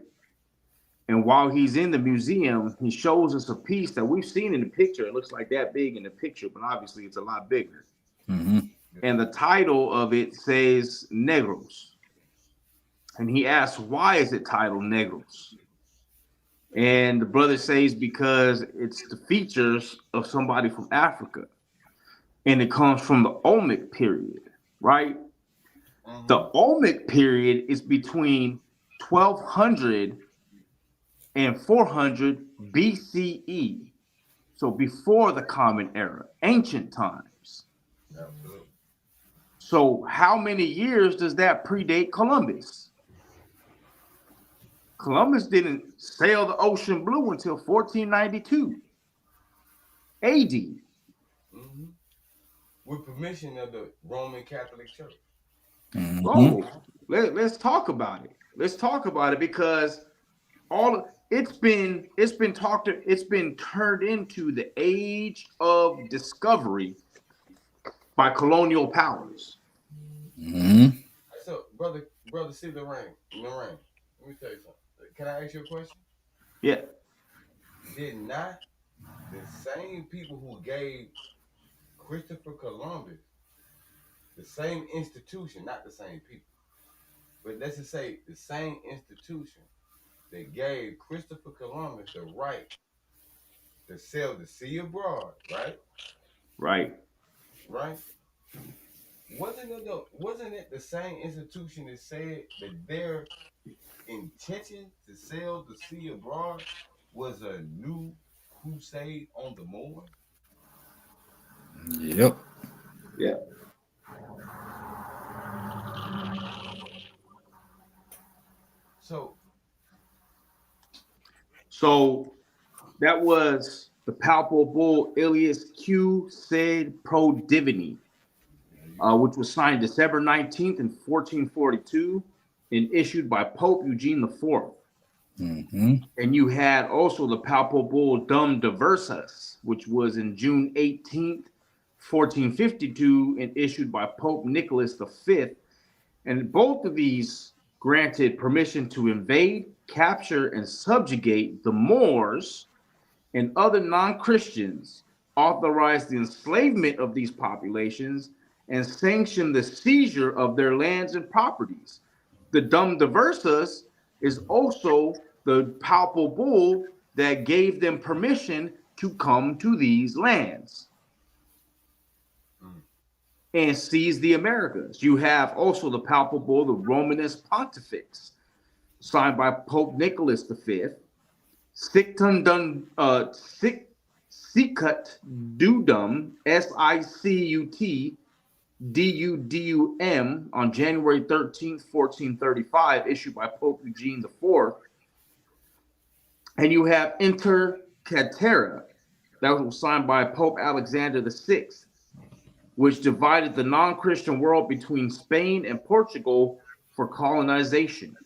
And while he's in the museum, he shows us a piece that we've seen in the picture. It looks like that big in the picture, but obviously it's a lot bigger. Mm-hmm. And the title of it says Negros. And he asks, why is it titled Negros? And the brother says, because it's the features of somebody from Africa. And it comes from the Olmec period, right? Mm-hmm. The Olmec period is between 1200 and 400 BCE. So before the Common Era, ancient times. Absolutely. So how many years does that predate Columbus? Columbus didn't sail the ocean blue until 1492 AD. Mm-hmm. With permission of the Roman Catholic Church. Mm-hmm. Oh, let's talk about it. Let's talk about it because it's been turned into the age of discovery by colonial powers. Mm-hmm. So, brother, see Naraine. Let me tell you something. Can I ask you a question? Yeah. Did not the same people who gave Christopher Columbus the same institution, not the same people, but let's just say the same institution that gave Christopher Columbus the right to sail the sea abroad, right? Right. Right? Wasn't it the same institution that said that their intention to sail the sea abroad was a new crusade on the Moors? Yep. Yeah. So that was the palpable alias Q Sed Pro Divini, which was signed December 19th in 1442 and issued by Pope Eugene IV. Mm-hmm. And you had also the palpable Dum Diversas, which was in June 18th, 1452, and issued by Pope Nicholas V. And both of these granted permission to invade, capture, and subjugate the Moors and other non-Christians, authorized the enslavement of these populations, and sanctioned the seizure of their lands and properties. The Dum Diversas is also the papal bull that gave them permission to come to these lands and seize the Americas. You have also the papal bull, the Romanus Pontifex, signed by Pope Nicholas V, Sicut Dudum, Sicut Dudum, on January 13th, 1435, issued by Pope Eugene IV. And you have Inter Caetera, that was signed by Pope Alexander VI, which divided the non-Christian world between Spain and Portugal for colonization,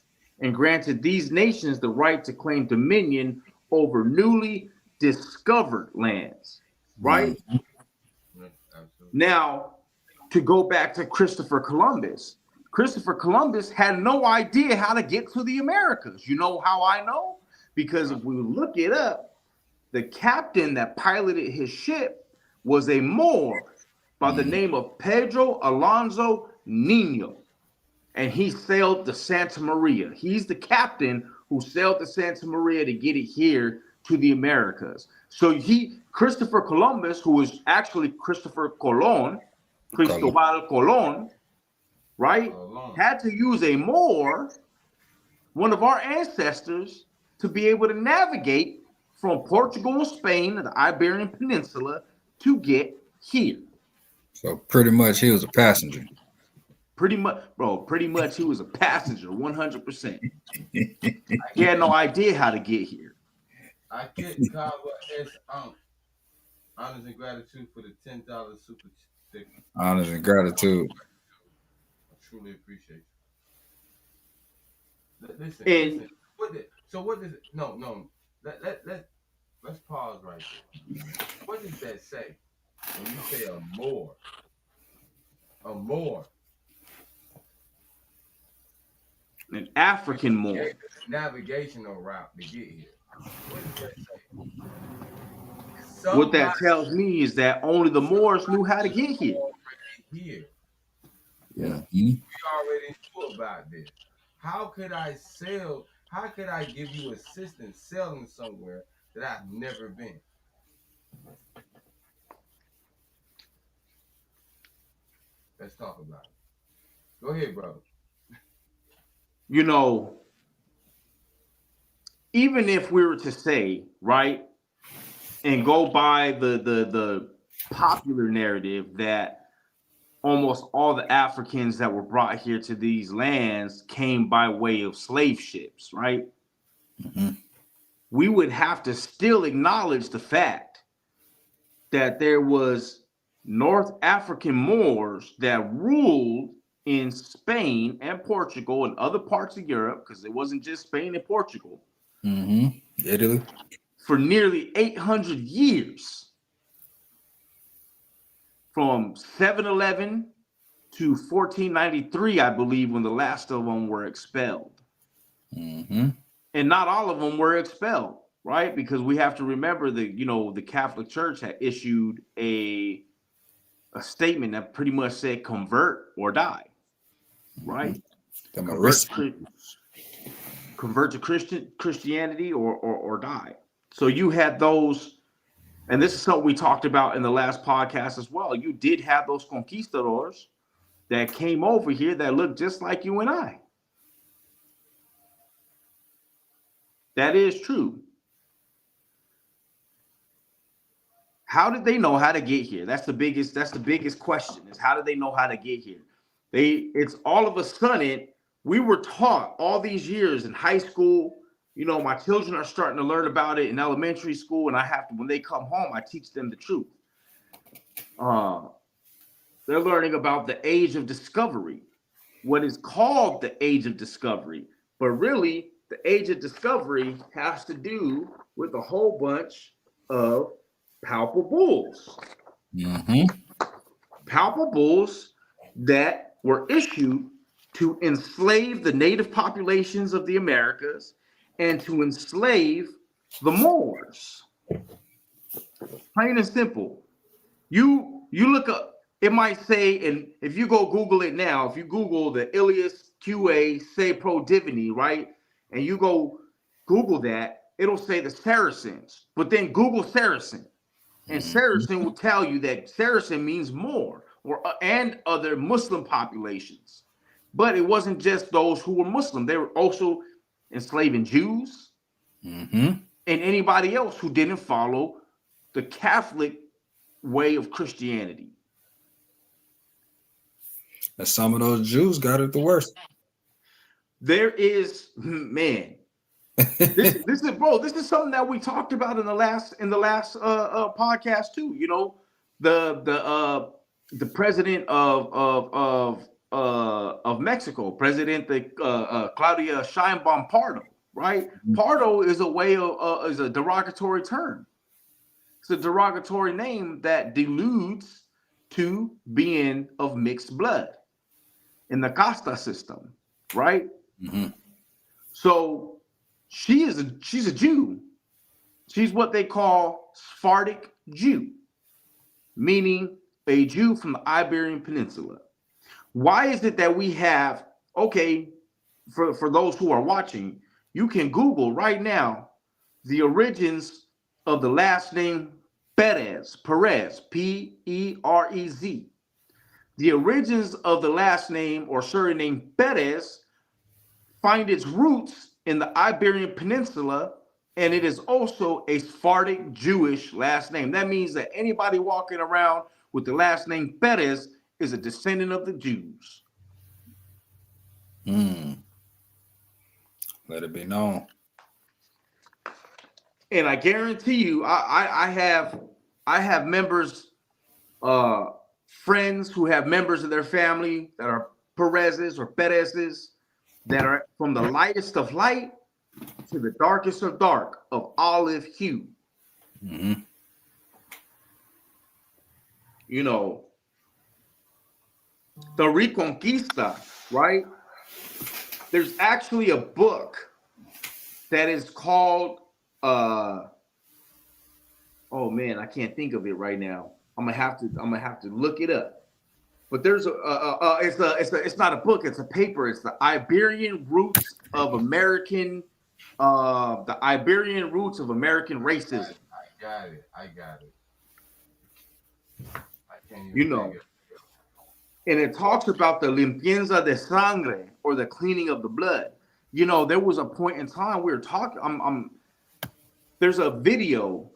and granted these nations the right to claim dominion over newly discovered lands, right? Mm-hmm. Now, to go back to Christopher Columbus had no idea how to get to the Americas. You know how I know? Because if we look it up, the captain that piloted his ship was a Moor by the name of Pedro Alonso Nino. And he sailed the Santa Maria. He's the captain who sailed the Santa Maria to get it here to the Americas. So Christopher Columbus, who was actually Christopher Colon, Cristobal Colon, right, had to use a Moor, one of our ancestors, to be able to navigate from Portugal and Spain, the Iberian Peninsula, to get here. So pretty much he was a passenger. Pretty much he was a passenger, 100%. He had no idea how to get here. I get Kava S. Honors and gratitude for the $10 super sticker. Honors and gratitude. I truly appreciate you. Listen. What does it? No. Let's pause right there. What does that say when you say a Moor? A Moor. An African Moor. Navigational route to get here. What does that say? What that tells me is that only the Moors knew how to get here. Here. Yeah. We already knew about this. How could I give you assistance selling somewhere that I've never been? Let's talk about it. Go ahead, brother. You know, even if we were to say, right, and go by the popular narrative that almost all the Africans that were brought here to these lands came by way of slave ships, right? Mm-hmm. We would have to still acknowledge the fact that there was North African Moors that ruled in Spain and Portugal and other parts of Europe, because it wasn't just Spain and Portugal, Italy. For nearly 800 years. From 711 to 1493, I believe, when the last of them were expelled. And not all of them were expelled, right? Because we have to remember that, the Catholic Church had issued a statement that pretty much said convert or die, right? Convert to Christianity or die. So you had those, and this is something we talked about in the last podcast as well. You did have those conquistadors that came over here that looked just like you and I. That is true. How did they know how to get here? That's the biggest question, is how did they know how to get here? It's all of a sudden, we were taught all these years in high school. My children are starting to learn about it in elementary school, and I have to, when they come home, I teach them the truth. They're learning about the age of discovery, what is called the age of discovery. But really, the age of discovery has to do with a whole bunch of palpables. Palpables that were issued to enslave the native populations of the Americas and to enslave the Moors. Plain and simple. You look up, it might say, and if you go Google it now, if you Google the Ilias QA Se Pro Divini, right? And you go Google that, it'll say the Saracens, but then Google Saracen. And Saracen will tell you that Saracen means Moor and other Muslim populations. But it wasn't just those who were Muslim. They were also enslaving Jews and anybody else who didn't follow the Catholic way of Christianity. And some of those Jews got it the worst. There is, man. This is something that we talked about in the last podcast too. The president of Mexico, President Claudia Sheinbaum Pardo, right? Pardo is is a derogatory term. It's a derogatory name that deludes to being of mixed blood in the casta system, right? So she's a Jew. She's what they call Sephardic Jew, meaning a Jew from the Iberian Peninsula. Why is it that we have, for those who are watching, you can Google right now the origins of the last name Perez, P-E-R-E-Z. The origins of the last name or surname Perez find its roots in the Iberian Peninsula, and it is also a Sephardic Jewish last name. That means that anybody walking around with the last name Perez is a descendant of the Jews. Let it be known. And I guarantee you, I have members, friends who have members of their family that are Perez's or Perez's, that are from the lightest of light to the darkest of dark, of olive hue. The Reconquista, right? There's actually a book that is called oh man, I can't think of it right now. I'm gonna have to look it up. But there's it's not a book, it's a paper. It's the Iberian Roots of American racism. I got it. I can't even think it. And it talks about the limpieza de sangre, or the cleaning of the blood. There was a point in time we were talking. There's a video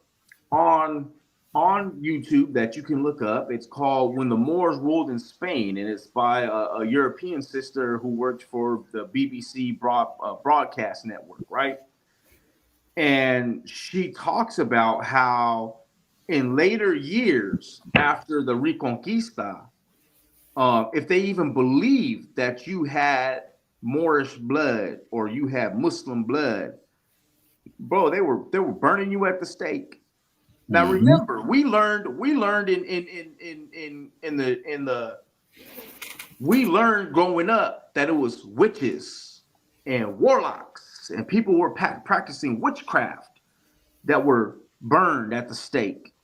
on YouTube that you can look up. It's called "When the Moors Ruled in Spain," and it's by a European sister who worked for the BBC broadcast network, right? And she talks about how in later years after the Reconquista, if they even believed that you had Moorish blood or you had Muslim blood, bro, they were burning you at the stake. Now remember, we learned we learned growing up that it was witches and warlocks and people were practicing witchcraft that were burned at the stake.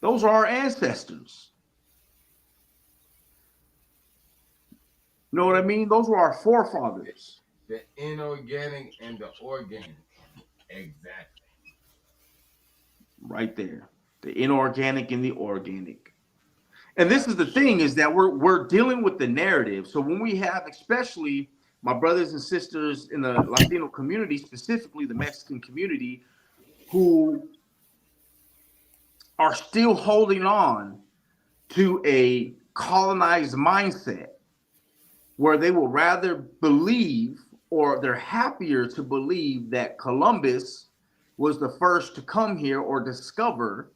Those are our ancestors. You know what I mean? Those were our forefathers. The inorganic and the organic. Exactly. Right there. The inorganic and the organic. And this is the thing, is that we're dealing with the narrative. So when we have, especially my brothers and sisters in the Latino community, specifically the Mexican community, who are still holding on to a colonized mindset where they will rather believe, or they're happier to believe, that Columbus was the first to come here or discover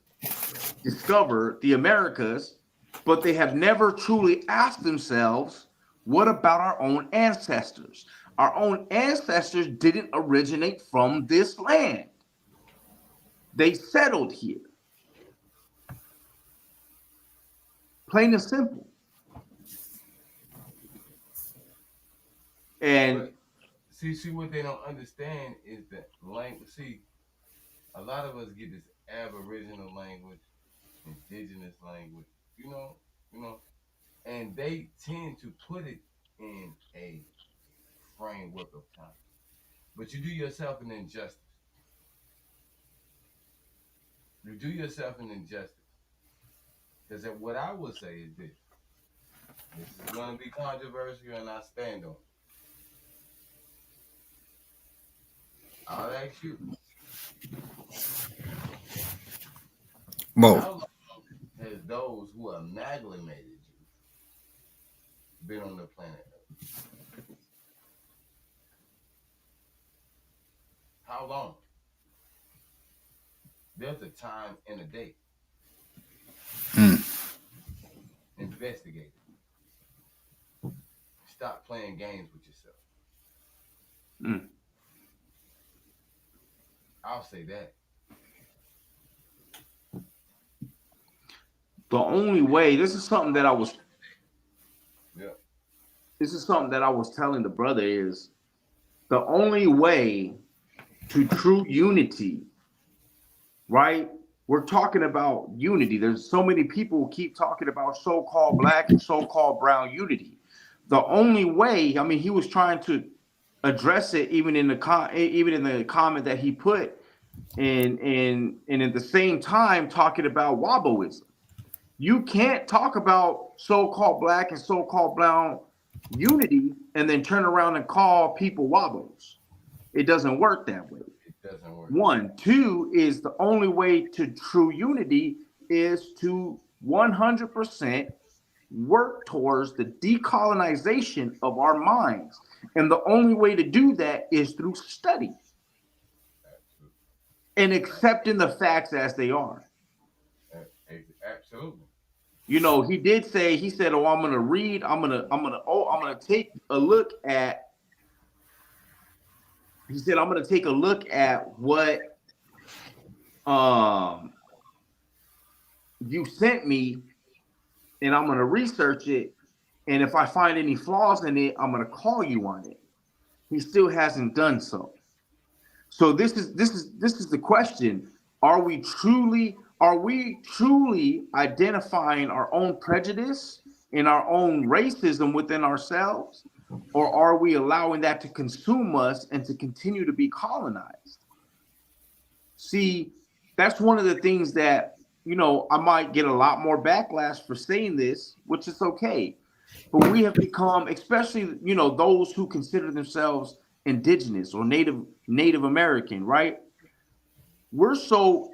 the Americas, but they have never truly asked themselves, what about our own ancestors? Our own ancestors didn't originate from this land. They settled here. Plain and simple. And see what they don't understand is that language. See, a lot of us get this Aboriginal language, indigenous language, you know, and they tend to put it in a framework of time. But you do yourself an injustice. You do yourself an injustice. Because what I would say is this. This is going to be controversial, and I stand on it. I'll ask you. Whoa. How long has those who amalgamated you been on the planet Earth? How long? There's a time and a date. Investigate it. Stop playing games with yourself. I'll say that. the only way, this is something that I was telling the brother, is the only way to true unity, right? We're talking about unity. There's so many people who keep talking about so-called black and so-called brown unity. The only way, I mean, he was trying to address it even in the comment that he put, and at the same time talking about Waboism. You can't talk about so-called black and so-called brown unity and then turn around and call people Wabos. It doesn't work that way. It doesn't work. 1, 2 is the only way to true unity is to 100% work towards the decolonization of our minds. And the only way to do that is through study and accepting the facts as they are. Absolutely. You know, he did say, he said, "Oh, I'm gonna read. I'm gonna take a look at." He said, "I'm gonna take a look at what you sent me, and I'm gonna research it. And if I find any flaws in it, I'm gonna call you on it." He still hasn't done so. So this is the question: Are we truly identifying our own prejudice and our own racism within ourselves, or are we allowing that to consume us and to continue to be colonized? See, that's one of the things that, you know, I might get a lot more backlash for saying this, which is okay. But we have become, especially, you know, those who consider themselves indigenous or Native American, right? We're so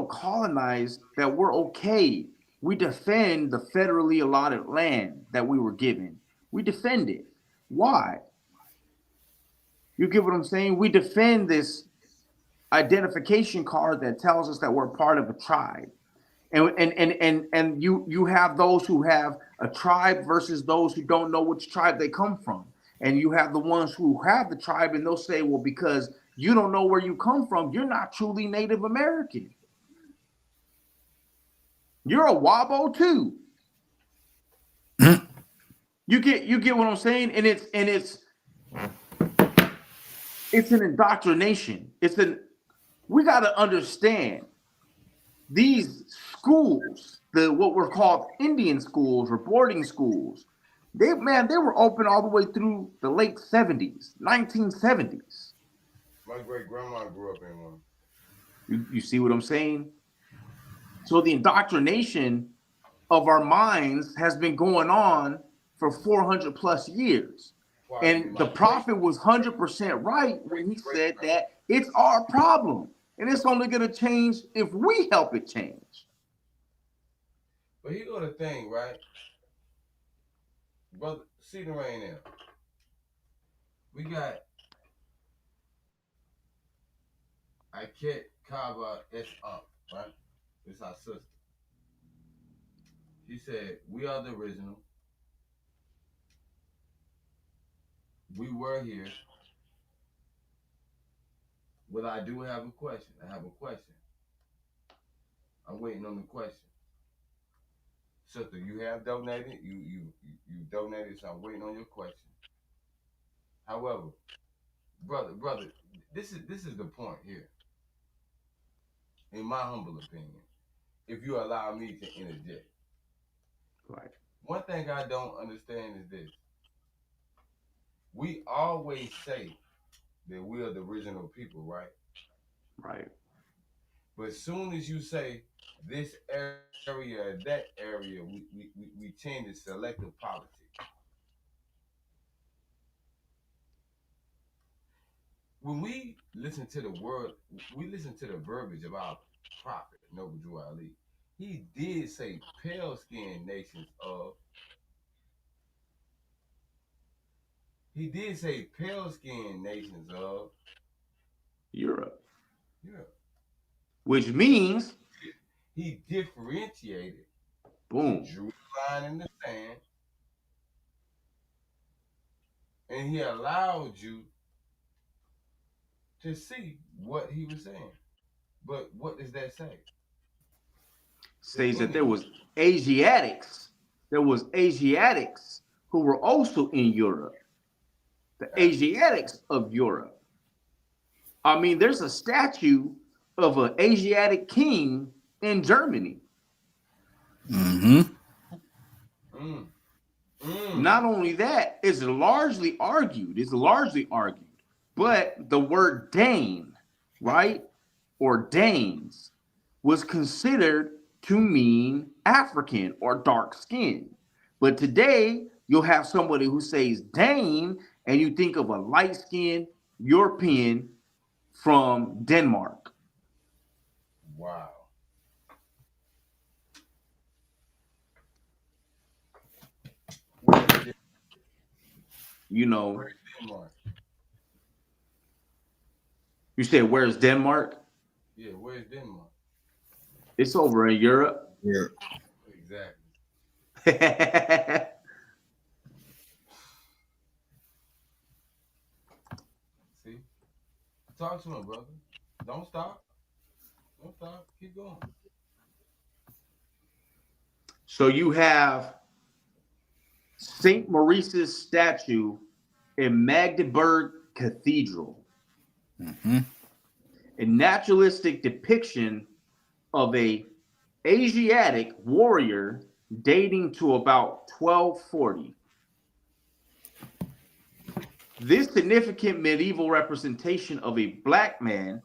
colonized that we're okay. We defend the federally allotted land that we were given. We defend it. Why? You get what I'm saying? We defend this identification card that tells us that we're part of a tribe. And you have those who have a tribe versus those who don't know which tribe they come from. And you have the ones who have the tribe, and they'll say, well, because you don't know where you come from, you're not truly Native American. You're a Wabo too. You get what I'm saying? And it's an indoctrination. We got to understand these schools, what were called Indian schools or boarding schools. They were open all the way through the late 70s, 1970s. My great grandma grew up in one. You see what I'm saying? So the indoctrination of our minds has been going on for 400 plus years. And the prophet was 100% right when he said that it's our problem. And it's only going to change if we help it change. But here go the thing, right? Brother, see the rain there. We got Iket Kaba S up, right? It's our sister. She said, we are the original. We were here. Well, I do have a question. I have a question. I'm waiting on the question. Sister, you have donated. You donated, so I'm waiting on your question. However, brother, this is the point here. In my humble opinion, if you allow me to interject. Right. One thing I don't understand is this. We always say that we are the original people, right? Right. But as soon as you say this area or that area, we change to selective politics. When we listen to the word, we listen to the verbiage of our prophet, Noble Drew Ali. He did say pale-skinned nations of. He did say pale-skinned nations of Europe. Europe. Which means he differentiated. Boom. He drew a line in the sand. And he allowed you to see what he was saying. But what does that say? Says that there was Asiatics. There was Asiatics who were also in Europe. The Asiatics of Europe. I mean, there's a statue of an Asiatic king in Germany. Not only that, it's largely argued, but the word Dane, right, or Danes, was considered to mean African or dark skin. But today, you'll have somebody who says Dane, and you think of a light-skinned European from Denmark. Wow. You know, Where's Denmark? You said, where's Denmark? Yeah, where's Denmark? It's over in Europe. Yeah. Exactly. See? Talk to him, brother. Don't stop. Don't stop. Keep going. So you have St. Maurice's statue in Magdeburg Cathedral. A naturalistic depiction of a Asiatic warrior dating to about 1240. This significant medieval representation of a black man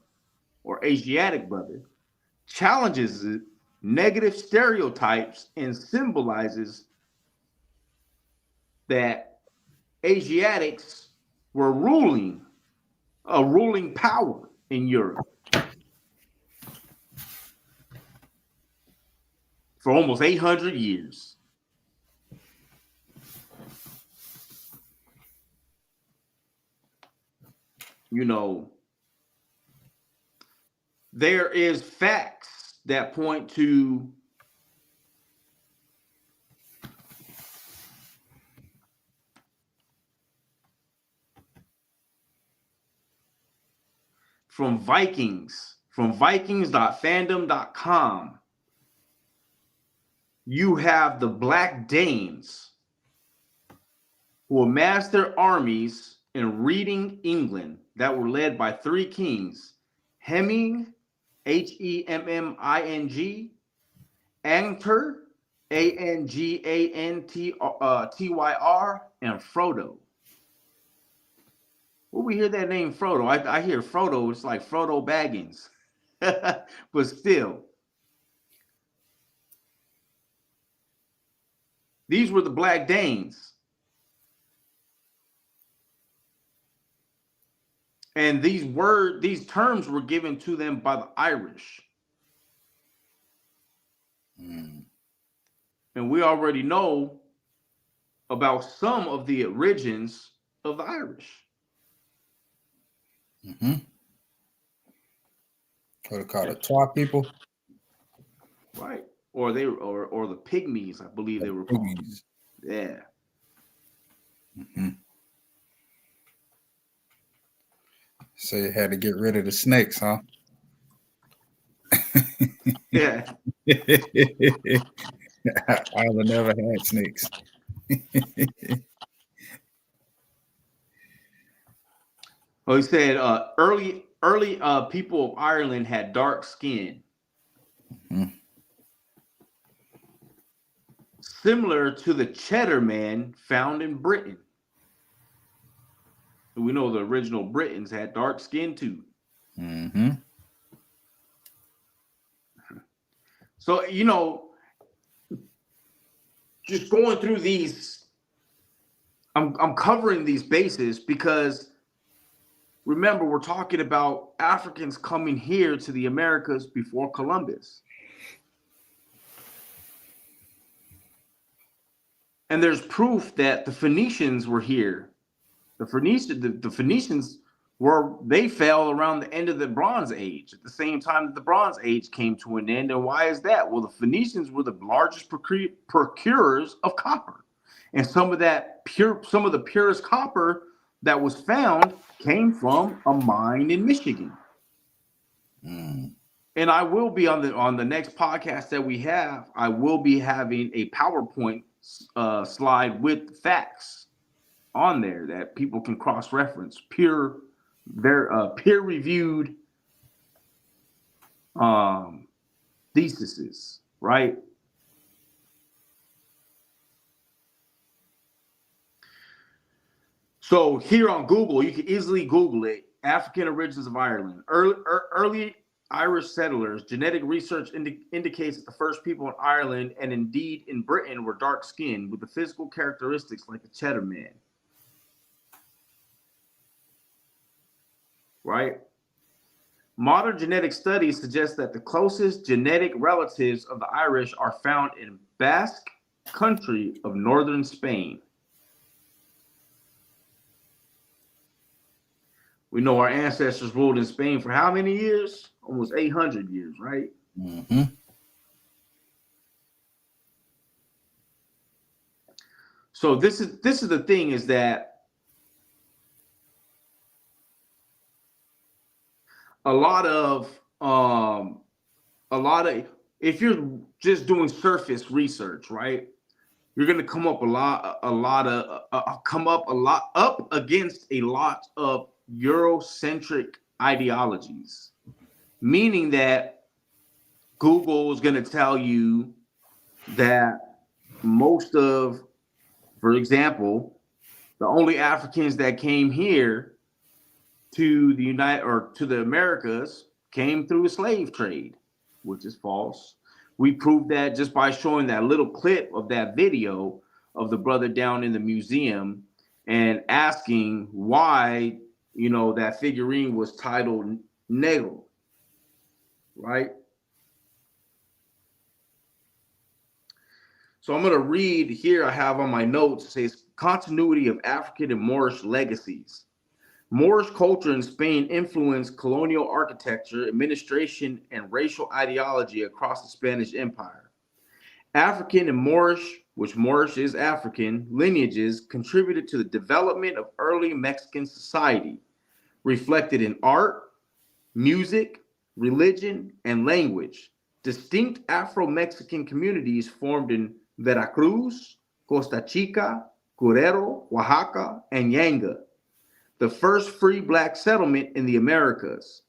or Asiatic brother challenges negative stereotypes and symbolizes that Asiatics were a ruling power in Europe for almost 800 years. You know, there is facts that point to from Vikings.fandom.com. You have the Black Danes, who amassed their armies in Reading, England, that were led by 3 kings: Hemming, Hemming, Angtyr, Anganttyr, and Frodo. Well, we hear that name Frodo. I hear Frodo, it's like Frodo Baggins. But still, these were the Black Danes. And these terms were given to them by the Irish. And we already know about some of the origins of the Irish. What they call it, Tar people, Right. Or the Pygmies, I believe they were called. Yeah. So you had to get rid of the snakes, huh? Yeah. Ireland never had snakes. Well, he said early people of Ireland had dark skin. Similar to the Cheddar Man found in Britain. We know the original Britons had dark skin too. So, you know, just going through these, I'm covering these bases because remember, we're talking about Africans coming here to the Americas before Columbus. And there's proof that the Phoenicians were here. The Phoenicians they fell around the end of the Bronze Age, at the same time that the Bronze Age came to an end. And why is that? Well, the Phoenicians were the largest procurers of copper. And some of the purest copper that was found came from a mine in Michigan. And I will be on the next podcast that we have, I will be having a PowerPoint slide with facts on there that people can cross-reference, peer-reviewed theses, right? So here on Google, you can easily Google it, African origins of Ireland. Early Irish settlers, genetic research indicates that the first people in Ireland and indeed in Britain were dark-skinned with the physical characteristics like a Cheddar Man. Right? Modern genetic studies suggest that the closest genetic relatives of the Irish are found in Basque country of northern Spain. We know our ancestors ruled in Spain for how many years? Almost 800 years, right? So this is the thing, is that a lot of if you're just doing surface research, right, you're going to come up up against a lot of Eurocentric ideologies, meaning that Google is going to tell you that for example, the only Africans that came here to the Americas came through a slave trade, which is false. We proved that just by showing that little clip of that video of the brother down in the museum and asking why, that figurine was titled Negro, right? So I'm going to read here, I have on my notes, it says continuity of African and Moorish legacies. Moorish culture in Spain influenced colonial architecture, administration, and racial ideology across the Spanish Empire. African and Moorish, which Moorish is African, lineages contributed to the development of early Mexican society, reflected in art, music, religion, and language. Distinct Afro-Mexican communities formed in Veracruz, Costa Chica, Guerrero, Oaxaca, and Yanga, the first free Black settlement in the Americas.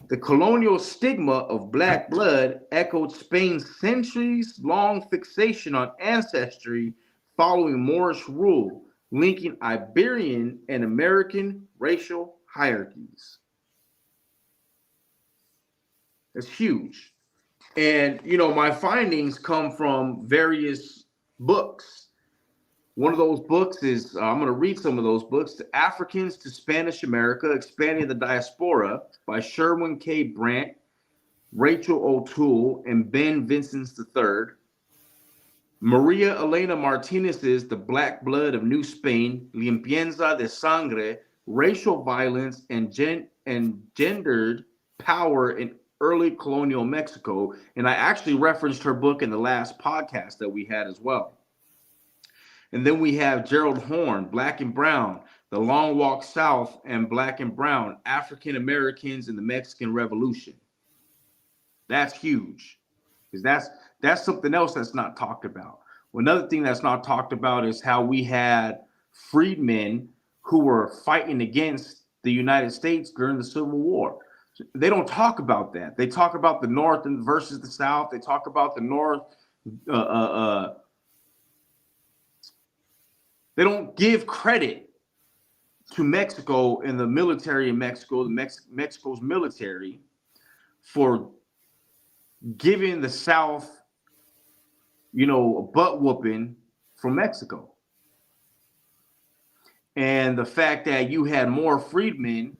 The colonial stigma of Black blood echoed Spain's centuries-long fixation on ancestry following Moorish rule, linking Iberian and American racial hierarchies. That's huge. And, my findings come from various books. One of those books is, I'm going to read some of those books, The Africans to Spanish America, Expanding the Diaspora by Sherwin K. Brandt, Rachel O'Toole, and Ben Vincents III. Maria Elena Martinez's The Black Blood of New Spain, Limpieza de Sangre, Racial Violence and Gendered Power in Early Colonial Mexico. And I actually referenced her book in the last podcast that we had as well. And then we have Gerald Horn, Black and Brown, The Long Walk South and Black and Brown, African Americans in the Mexican Revolution. That's huge, because that's something else that's not talked about. Well, another thing that's not talked about is how we had freedmen who were fighting against the United States during the Civil War. They don't talk about that. They talk about the North versus the South. They talk about the North. They don't give credit to Mexico and the military in Mexico, Mexico's military, for giving the South, a butt whooping from Mexico. And the fact that you had more freedmen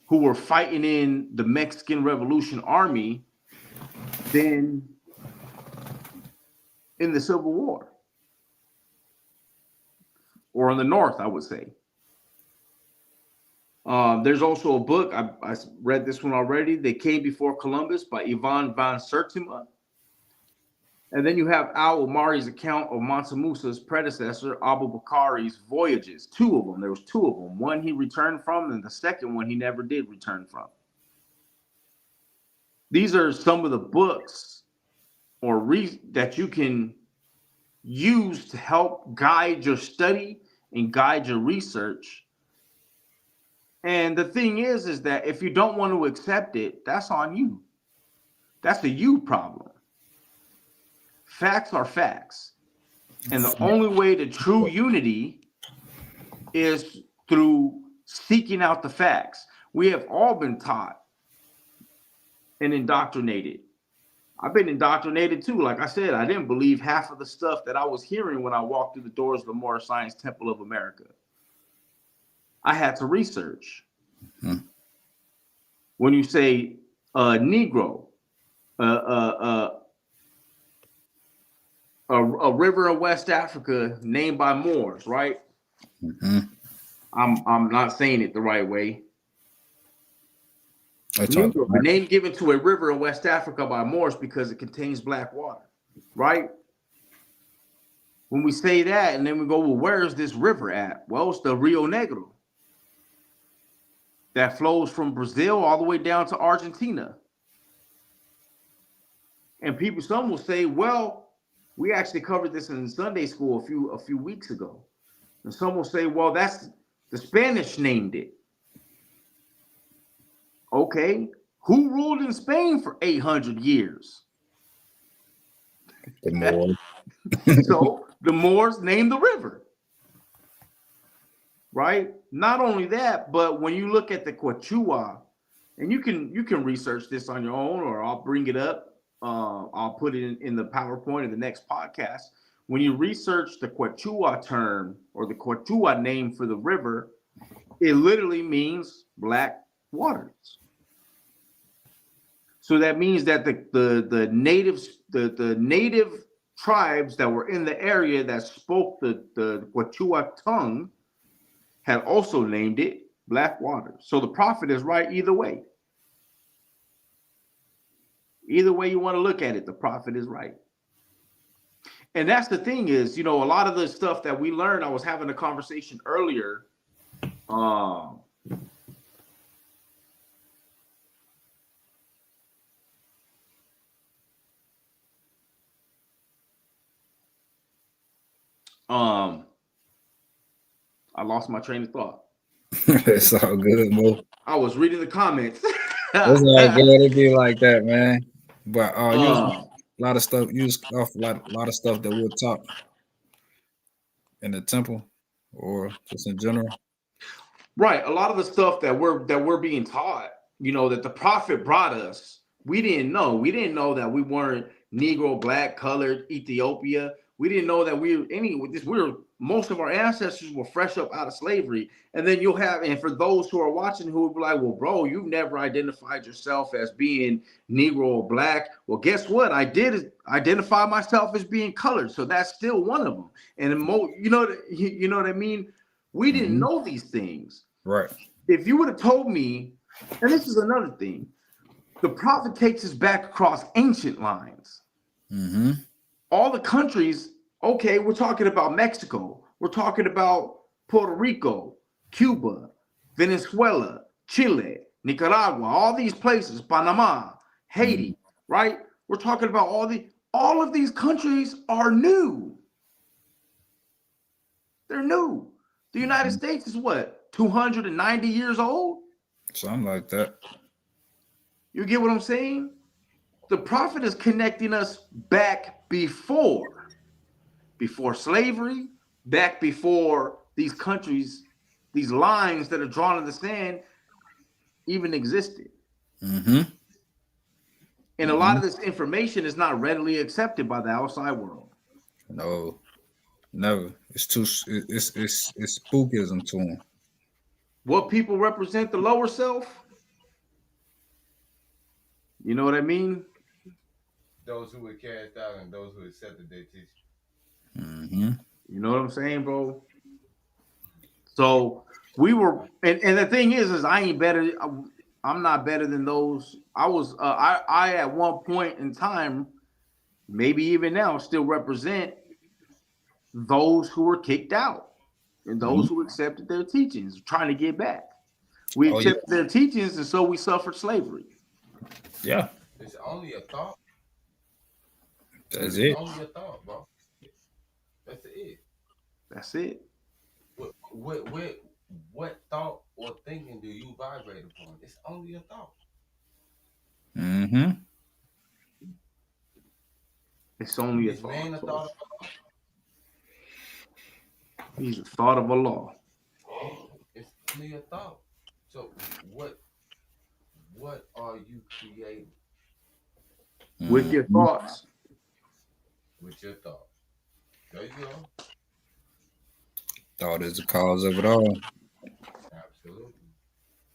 who were fighting in the Mexican Revolution Army than in the Civil War. Or in the North, I would say. There's also a book, I read this one already, They Came Before Columbus by Ivan van Sertima. And then you have Al-Omari's account of Mansa Musa's predecessor, Abu Bakari's voyages. Two of them. There was two of them. One he returned from, and the second one he never did return from. These are some of the books that you can use to help guide your study and guide your research. And the thing is that if you don't want to accept it, that's on you. That's a you problem. Facts are facts. And the only way to true unity is through seeking out the facts. We have all been taught and indoctrinated. I've been indoctrinated too. Like I said, I didn't believe half of the stuff that I was hearing when I walked through the doors of the Moorish Science Temple of America. I had to research. When you say Negro, a river in West Africa named by Moors, right? I'm not saying it the right way. Negro, a name given to a river in West Africa by Moors because it contains black water, right? When we say that, and then we go, well, where is this river at? Well, it's the Rio Negro that flows from Brazil all the way down to Argentina. And some will say, well, we actually covered this in Sunday school a few weeks ago. And some will say, well, that's the Spanish named it. Okay, who ruled in Spain for 800 years? The Moors. So the Moors named the river, right? Not only that, but when you look at the Quechua, and you can research this on your own, or I'll bring it up. I'll put it in the PowerPoint in the next podcast. When you research the Quechua term or the Quechua name for the river, it literally means black waters. So that means that the native tribes that were in the area that spoke the Quechua tongue had also named it black waters. So the prophet is right either way. Either way you want to look at it, the prophet is right. And that's the thing is, a lot of the stuff that we learned, I was having a conversation earlier I lost my train of thought. It's all good, Mo. I was reading the comments. It's all good. It be like that, man. But you Uh, a lot of stuff. You just off a lot of stuff that we're taught in the temple, or just in general. right. A lot of the stuff that we're being taught, you know, that the prophet brought us, we didn't know. We didn't know that we weren't Negro, black, colored, Ethiopia. We didn't know that we were most of our ancestors were fresh up out of slavery. And then you'll have, and for those who are watching who will be like, well, bro, you've never identified yourself as being Negro or black. Well, guess what? I did identify myself as being colored. So that's still one of them. And you know what I mean? We didn't know these things. Right. If you would have told me, and this is another thing, the prophet takes us back across ancient lines. Mm-hmm. All the countries, okay, we're talking about Mexico, we're talking about Puerto Rico, Cuba, Venezuela, Chile, Nicaragua, all these places, Panama, Haiti, right? We're talking about all of these countries are new. They're new. The United States is what, 290 years old? Something like that. You get what I'm saying? The prophet is connecting us back before slavery, back before these countries, these lines that are drawn in the sand even existed. Mm-hmm. And a lot of this information is not readily accepted by the outside world. No, never. It's spookism to them. What people represent the lower self? You know what I mean? Those who were cast out and those who accepted their teaching. Mm-hmm. You know what I'm saying, bro? So we were, and the thing is I ain't better. I'm not better than those. I was, I at one point in time, maybe even now, still represent those who were kicked out and those who accepted their teachings, trying to get back. We accepted their teachings, and so we suffered slavery. Yeah. It's only a thought. That's it. Only a thought, bro. That's it. That's it. What thought or thinking do you vibrate upon? It's only a thought. Mm-hmm. It's only a Is thought. man a thought? He's a thought of Allah. It's only a thought. So what are you creating? With your thoughts. With your thoughts. There you go. Thought is the cause of it all. Absolutely.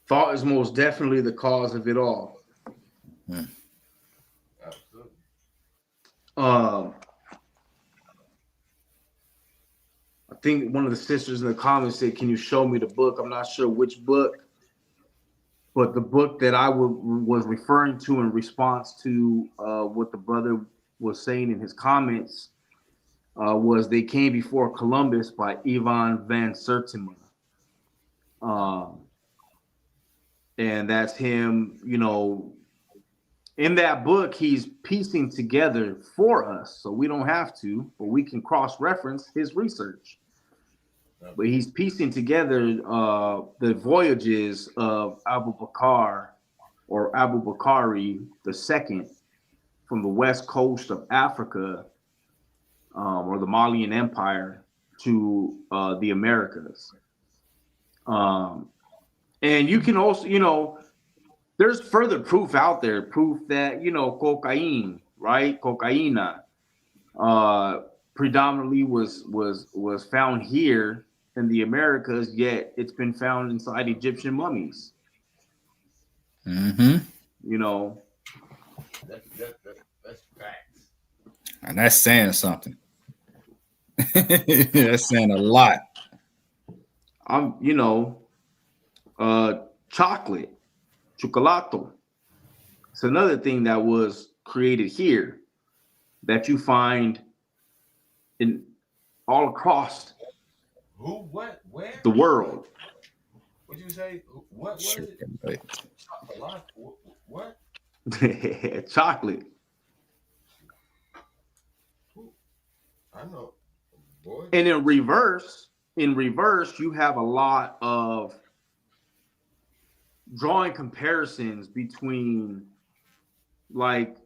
Thought is most definitely the cause of it all. Absolutely. I think one of the sisters in the comments said, "Can you show me the book?" I'm not sure which book, but the book that I was referring to in response to what the brother was saying in his comments was "They Came Before Columbus" by Ivan van Sertima. And that's him, you know, in that book, he's piecing together for us, so we don't have to, but we can cross-reference his research. But he's piecing together the voyages of Abu Bakr or Abu Bakari II from the west coast of Africa or the Malian Empire to the Americas. And you can also, you know, there's further proof out there, proof that, you know, cocaine, right? Cocaina predominantly was found here in the Americas, yet it's been found inside Egyptian mummies. Mm-hmm. You know. That's facts. And that's saying something. That's saying a lot. You know, chocolate. Chocolato. It's another thing that was created here that you find in all across the world. What'd you say? What was it? Chocolate. What? Chocolate. I know. boy. And in reverse, you have a lot of drawing comparisons between like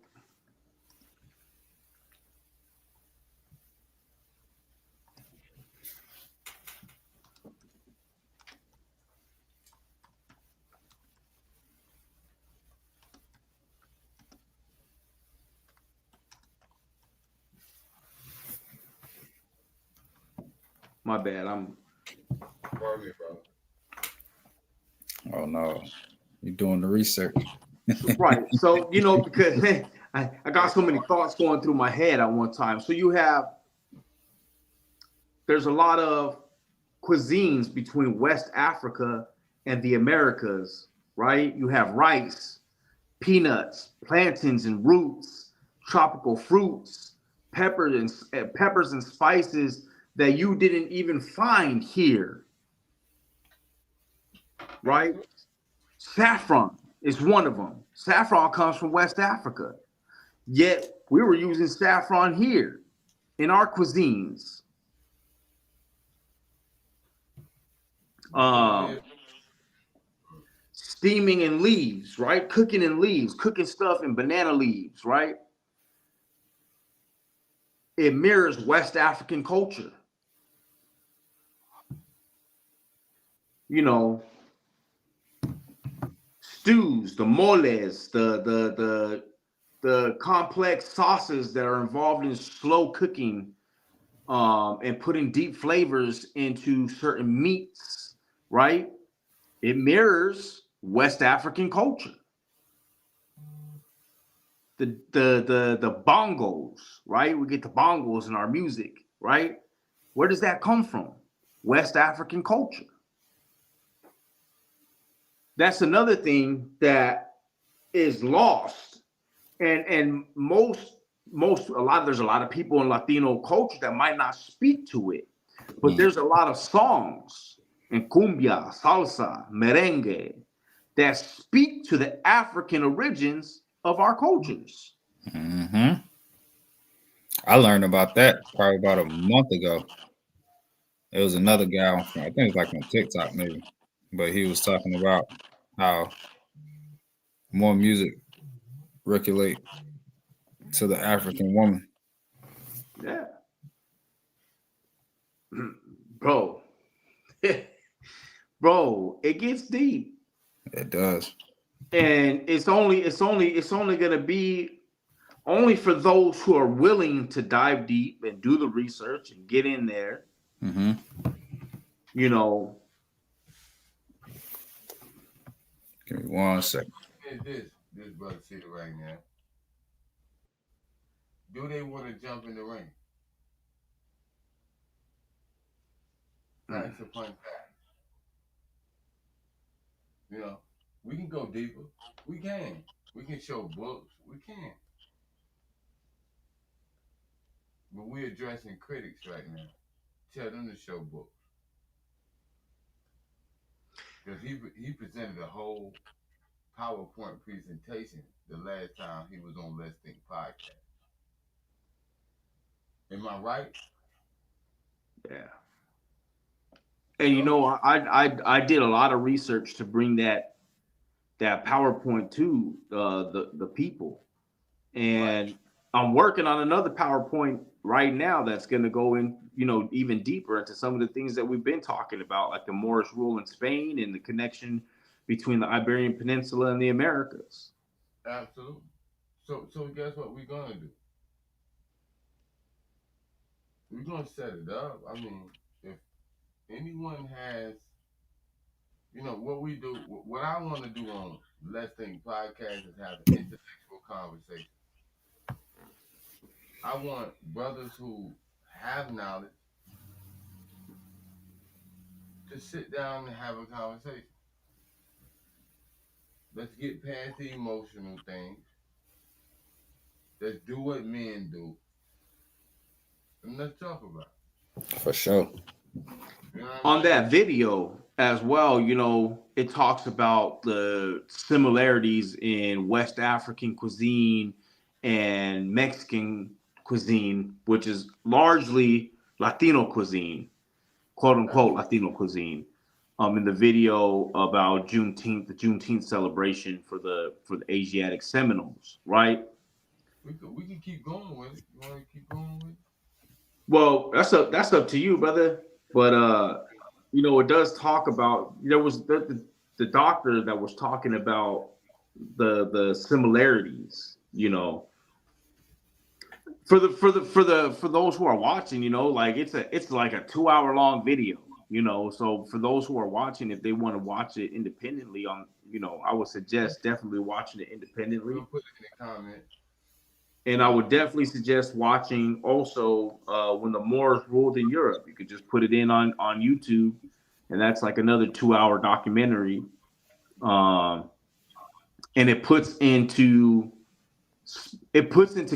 my bad. Pardon me, brother. Oh no, you're doing the research. Right. So, because I got so many thoughts going through my head at one time. So there's a lot of cuisines between West Africa and the Americas, right? You have rice, peanuts, plantains and roots, tropical fruits, peppers and spices that you didn't even find here, right? Saffron is one of them. Saffron comes from West Africa, yet we were using saffron here in our cuisines. Steaming in leaves, right? Cooking in leaves, cooking stuff in banana leaves, right? It mirrors West African culture. Stews, the moles, the complex sauces that are involved in slow cooking, and putting deep flavors into certain meats, right? It mirrors West African culture. The bongos, right? We get the bongos in our music, right? Where does that come from? West African culture. That's another thing that is lost, and there's a lot of people in Latino culture that might not speak to it, but there's a lot of songs in cumbia, salsa, merengue that speak to the African origins of our cultures. Mm-hmm. I learned about that probably about a month ago. It was another guy I think it was like on TikTok maybe, but he was talking about how more music regulate to the African woman. Yeah, bro, bro, it gets deep. It does, and it's only gonna be only for those who are willing to dive deep and do the research and get in there. Mm-hmm. Give me 1 second. This brother see right now. Do they want to jump in the ring? Facts upon facts. We can go deeper. We can. We can show books. We can. But we're addressing critics right now. Tell them to show books. Because he presented a whole PowerPoint presentation the last time he was on Let's Think podcast. Am I right? Yeah. And I did a lot of research to bring that PowerPoint to the people, and right. I'm working on another PowerPoint right now that's going to go in, even deeper into some of the things that we've been talking about, like the Moorish rule in Spain and the connection between the Iberian Peninsula and the Americas. Absolutely. So guess what we're gonna do? We're gonna set it up. I mean, if anyone has, what we do, what I want to do on Let's Think podcast is have an intellectual conversation. I want brothers who have knowledge to sit down and have a conversation. Let's get past the emotional things. Let's do what men do. And let's talk about it. For sure. On that video as well, it talks about the similarities in West African cuisine and Mexican cuisine, which is largely Latino cuisine, quote unquote Latino cuisine, in the video about Juneteenth, the Juneteenth celebration for the Asiatic Seminoles, right? We can keep going with it. You want to keep going with it? Well, that's up to you, brother. But you know, it does talk about, there was the doctor that was talking about the similarities, you know, for those who are watching, you know, like it's like a 2-hour long video, you know. So for those who are watching, if they want to watch it independently on, you know, I would suggest definitely watching it independently. We'll put it in the comment. And I would definitely suggest watching also when the Moors ruled in Europe. You could just put it in on YouTube, and that's like another 2-hour documentary. And it puts into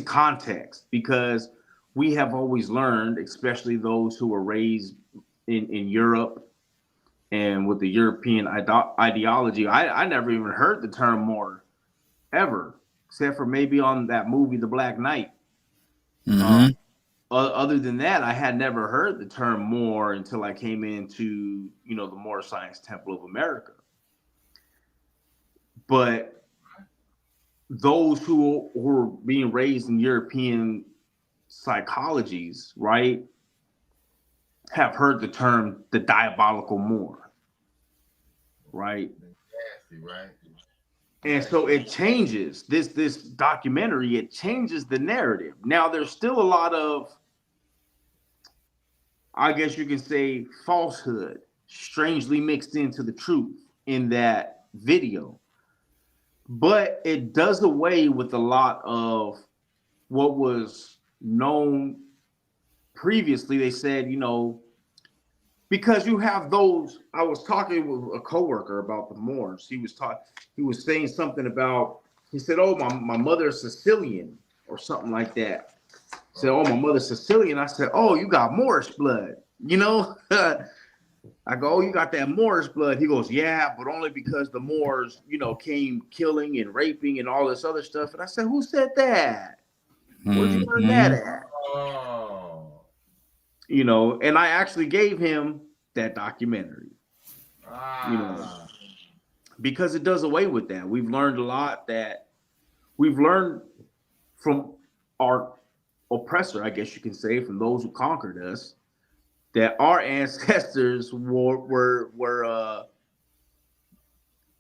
context, because we have always learned, especially those who were raised in Europe and with the European ideology. I never even heard the term Moor ever, except for maybe on that movie, The Black Knight. Mm-hmm. Other than that, I had never heard the term Moor until I came into, you know, the Moor Science Temple of America. But those who were being raised in European psychologies, right, have heard the term the diabolical Moor, right? Nasty, right? And so it changes this documentary. It changes the narrative. Now, there's still a lot of, I guess you can say, falsehood strangely mixed into the truth in that video. But it does away with a lot of what was known previously. They said, you know, because you have those, I was talking with a coworker about the Moors. He was saying something about, he said, oh, my mother's Sicilian or something like that. He said, oh, my mother's Sicilian. I said, oh, you got Moorish blood, you know? I go, oh, you got that Moorish blood. He goes, yeah, but only because the Moors, you know, came killing and raping and all this other stuff. And I said, who said that? Where'd you learn that at? Oh. You know, and I actually gave him that documentary. You know, because it does away with that. We've learned a lot that we've learned from our oppressor, I guess you can say, from those who conquered us, that our ancestors were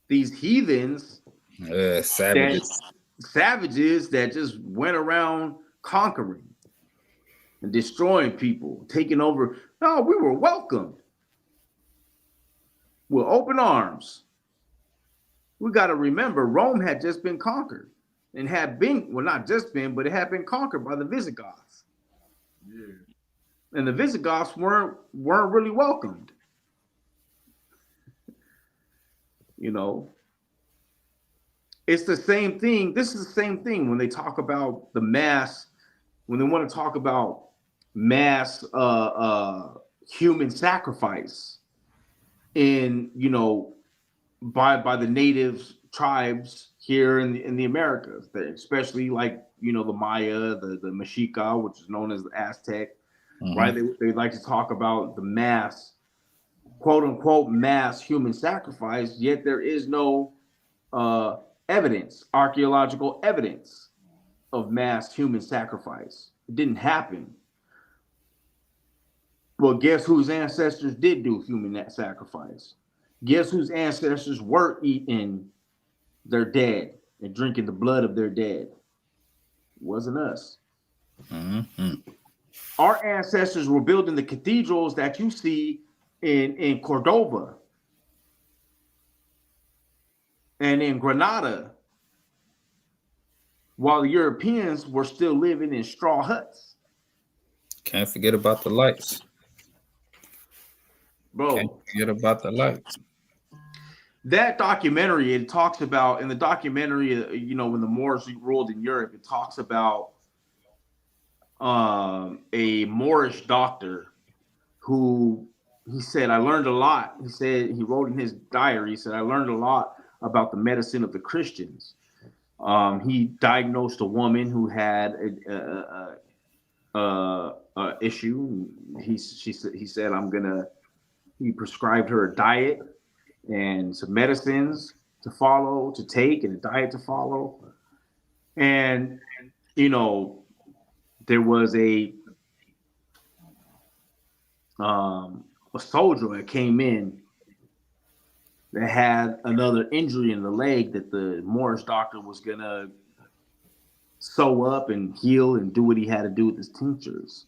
these heathens, savages that just went around conquering and destroying people, taking over. No, we were welcomed with open arms. We got to remember, Rome had just been conquered and had been, well, not just been, but it had been conquered by the Visigoths. Yeah. And the Visigoths weren't really welcomed. You know, it's the same thing. This is the same thing when they talk about the mass, when they want to talk about mass human sacrifice in, you know, by the native tribes here in the Americas, especially like, you know, the Maya, the Mexica, which is known as the Aztec. Mm-hmm. Right? They like to talk about the mass, quote unquote, mass human sacrifice, yet there is no evidence, archaeological evidence of mass human sacrifice. It didn't happen. Well, guess whose ancestors did do human sacrifice? Guess whose ancestors were eating their dead and drinking the blood of their dead? It wasn't us. Mm-hmm. Our ancestors were building the cathedrals that you see in Cordova and in Granada, while the Europeans were still living in straw huts. Can't forget about the lights. Bro. Can't forget about the lights. That documentary, it talks about, in the documentary, you know, when the Moors ruled in Europe, it talks about a Moorish doctor who, he said, I learned a lot. He said, he wrote in his diary, he said, I learned a lot about the medicine of the Christians. He diagnosed a woman who had issue. He said he prescribed her a diet and some medicines to follow, to take, and a diet to follow. And there was a soldier that came in that had another injury in the leg that the Moorish doctor was gonna sew up and heal and do what he had to do with his tinctures.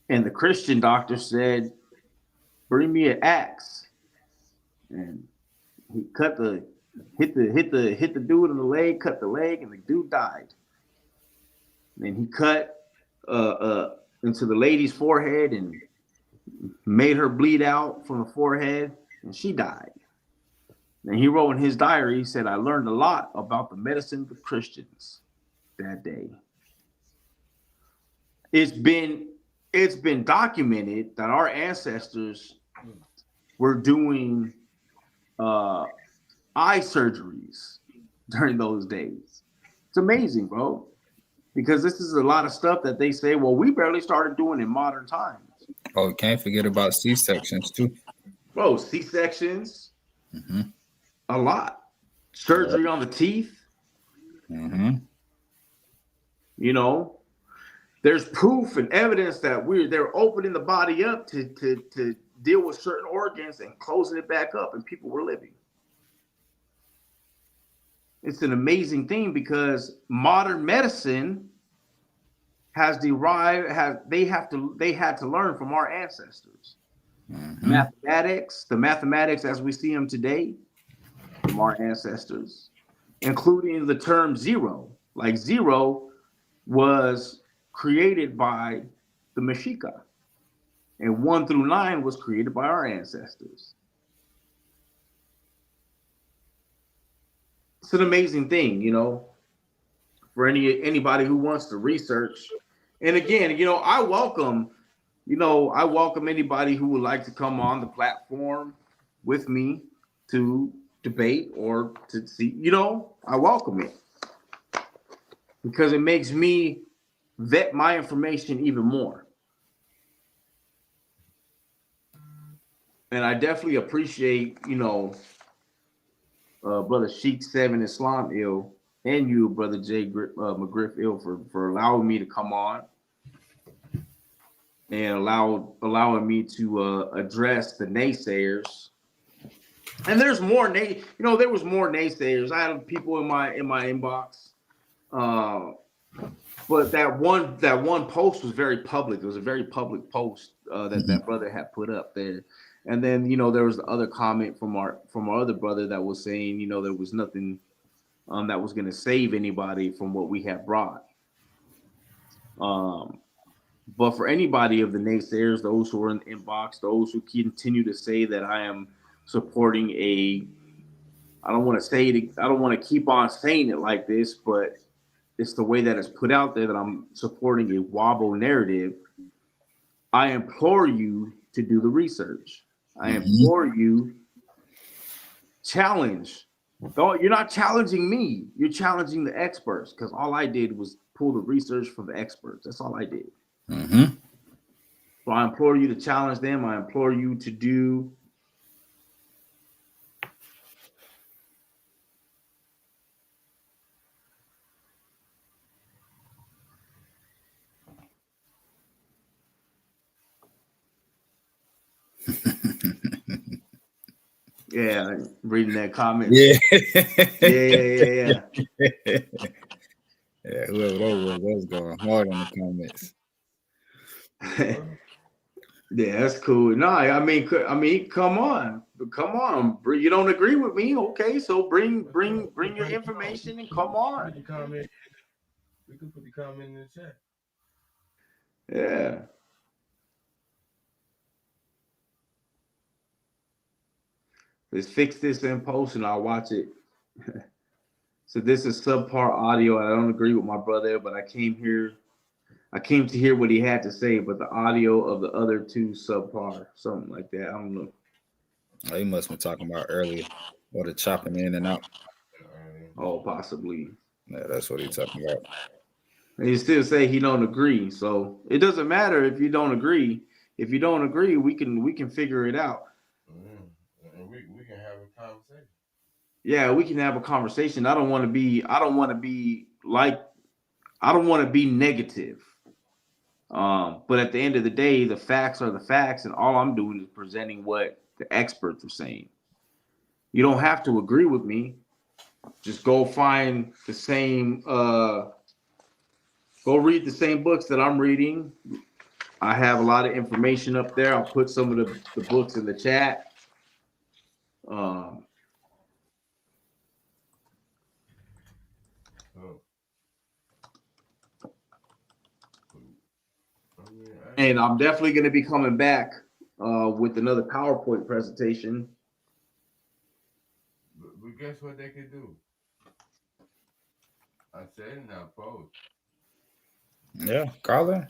And the Christian doctor said, "Bring me an axe." And he hit the dude in the leg, cut the leg, and the dude died. And he cut into the lady's forehead and made her bleed out from the forehead, and she died. And he wrote in his diary, he said, "I learned a lot about the medicine of the Christians that day." It's been documented that our ancestors were doing eye surgeries during those days. It's amazing, bro, because this is a lot of stuff that they say, well, we barely started doing in modern times. Oh, can't forget about C-sections too. Bro, C-sections, a lot. Surgery on the teeth. There's proof and evidence that they're opening the body up to deal with certain organs and closing it back up, and people were living. It's an amazing thing because modern medicine they had to learn from our ancestors. The mathematics as we see them today, from our ancestors, including the term zero. Like zero was created by the Mexica, and 1 through 9 was created by our ancestors. It's an amazing thing, for anybody who wants to research. And again, I welcome anybody who would like to come on the platform with me to debate or to see, I welcome it because it makes me vet my information even more. And I definitely appreciate, Brother Sheikh 7 Islam Ill and you, Brother Jay McGriff Ill, for allowing me to come on and allowing me to address the naysayers. And there's more there was more naysayers. I had people in my inbox. But that one post was very public. It was a very public post that brother had put up there. And then there was the other comment from our other brother that was saying there was nothing that was going to save anybody from what we had brought. But for anybody of the naysayers, those who are in the inbox, those who continue to say that I am supporting I don't want to keep on saying it like this, but it's the way that it's put out there that I'm supporting a wobble narrative. I implore you to do the research. I implore you, challenge. You're not challenging me. You're challenging the experts, because all I did was pull the research from the experts. That's all I did. So I implore you to challenge them. I implore you to do yeah, reading that comment. Yeah. Yeah, whoever that was going hard on the comments. Yeah, that's cool. No, I mean, come on. You don't agree with me, okay? So bring your information and come on. We can put the comment in the chat. Yeah. Let's fix this in post and I'll watch it. So this is subpar audio. I don't agree with my brother, but I came to hear what he had to say, but the audio of the other two subpar, something like that. I don't know. Oh, he must have been talking about earlier, or the chopping in and out. Oh, possibly. Yeah, that's what he's talking about. And you still say he don't agree. So it doesn't matter if you don't agree. If you don't agree, we can figure it out. And we can have a conversation. Yeah, we can have a conversation. I don't want to be negative. But at the end of the day, the facts are the facts, and all I'm doing is presenting what the experts are saying. You don't have to agree with me. Just go find the same, go read the same books that I'm reading. I have a lot of information up there. I'll put some of the books in the chat. And I'm definitely going to be coming back with another PowerPoint presentation. But guess what they could do? I said in our post. Yeah, Colin.